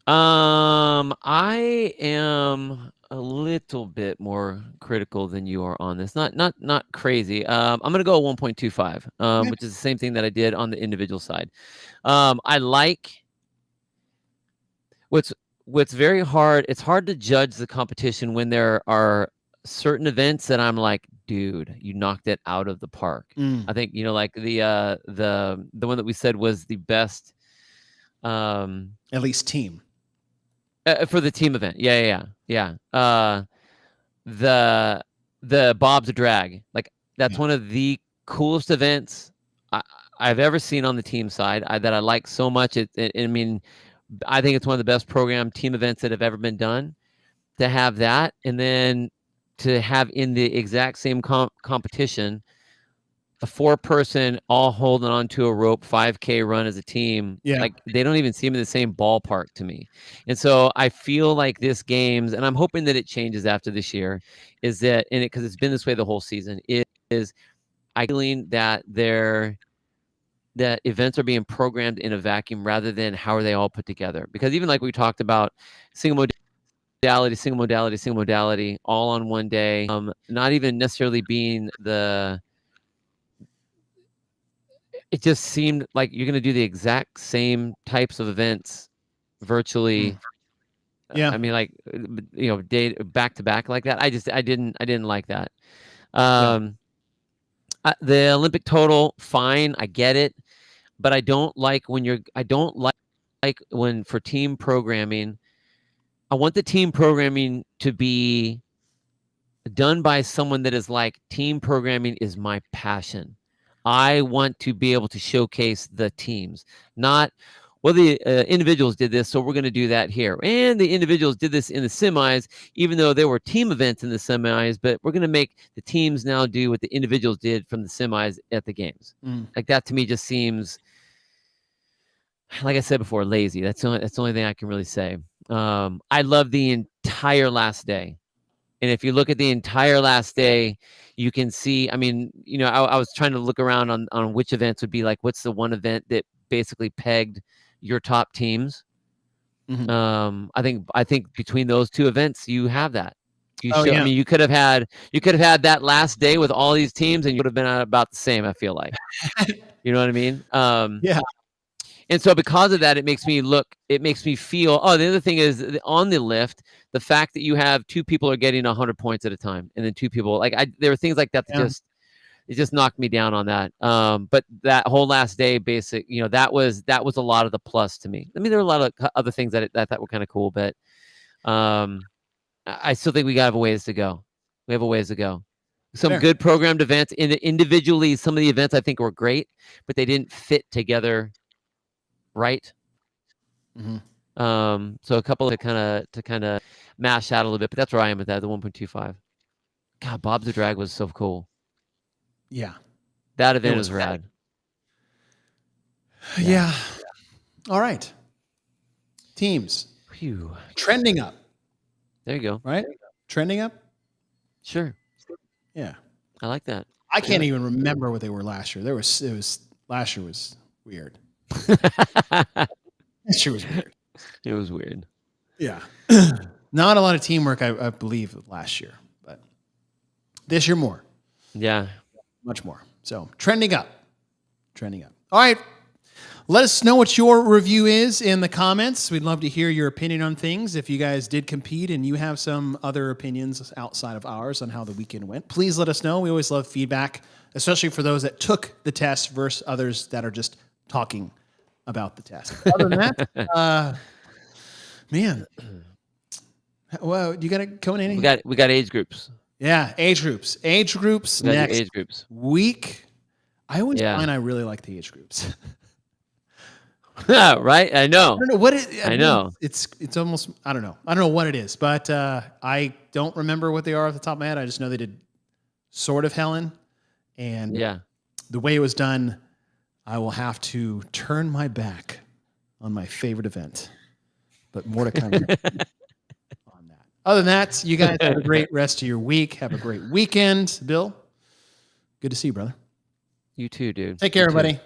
I am a little bit more critical than you are on this. Not crazy. I'm gonna go 1.25, which is the same thing that I did on the individual side. I like what's very hard. It's hard to judge the competition when there are certain events that I'm like, dude, you knocked it out of the park. I think, like the one that we said was the best, at least team for the team event. Yeah. The Bob's a Drag, like that's one of the coolest events I've ever seen on the team side, that I like so much. I mean, I think it's one of the best programmed team events that have ever been done. To have that, and then to have in the exact same competition, a 4-person all holding onto a rope 5K run as a team. Like they don't even seem in the same ballpark to me. And so I feel like this games, and I'm hoping that it changes after this year, is that in it, because it's been this way the whole season, is I feeling that that events are being programmed in a vacuum rather than how are they all put together. Because even like we talked about, single modality, all on one day, not even necessarily being it just seemed like you're going to do the exact same types of events virtually. I mean, like, day back to back like that. I didn't like that. The Olympic total, fine, I get it, but I don't like when for team programming, I want the team programming to be done by someone that is like, team programming is my passion. I want to be able to showcase the teams, not, well, the individuals did this, so we're going to do that here. And the individuals did this in the semis, even though there were team events in the semis, but we're going to make the teams now do what the individuals did from the semis at the games. Like that to me just seems, like I said before, lazy. That's the only thing I can really say. I love the entire last day. And if you look at the entire last day, you can see, I mean, I was trying to look around on which events would be like, what's the one event that basically pegged your top teams. I think between those two events, you have that. I mean, you could have had that last day with all these teams, and you would have been about the same. I feel like, you know what I mean? And so because of that, it makes me feel, the other thing is on the lift, the fact that you have 2 people are getting 100 points at a time, and then 2 people, there were things like that that just knocked me down on that. But that whole last day, that was a lot of the plus to me. I mean, there were a lot of other things that were kind of cool, but I still think we have a ways to go. We have a ways to go. Some good programmed events individually. Some of the events I think were great, but they didn't fit together right. So a couple to kind of mash out a little bit, but that's where I am with that. The 1.25. God, Bob's a Drag was so cool. Yeah, that event was rad. Yeah. All right. Teams. Phew. Trending up. There you go. Right? Trending up? Sure. Yeah. I like that. I can't even remember what they were last year. Last year was weird. Last year was weird. It was weird. Yeah. Not a lot of teamwork, I believe, last year, but this year more. Yeah. Much more. So trending up. All right. Let us know what your review is in the comments. We'd love to hear your opinion on things. If you guys did compete and you have some other opinions outside of ours on how the weekend went, please let us know. We always love feedback, especially for those that took the test versus others that are just talking about the test. Other than that, man, well, you got to come in. We got age groups. Yeah, age groups next age groups week. I always find I really like the age groups. Right? I know. I don't know what it. I know. It's almost. I don't know what it is, but I don't remember what they are off the top of my head. I just know they did sort of Helen, and the way it was done, I will have to turn my back on my favorite event. But more to come on that. Other than that, you guys have a great rest of your week. Have a great weekend, Bill. Good to see you, brother. You too, dude. Take care, everybody.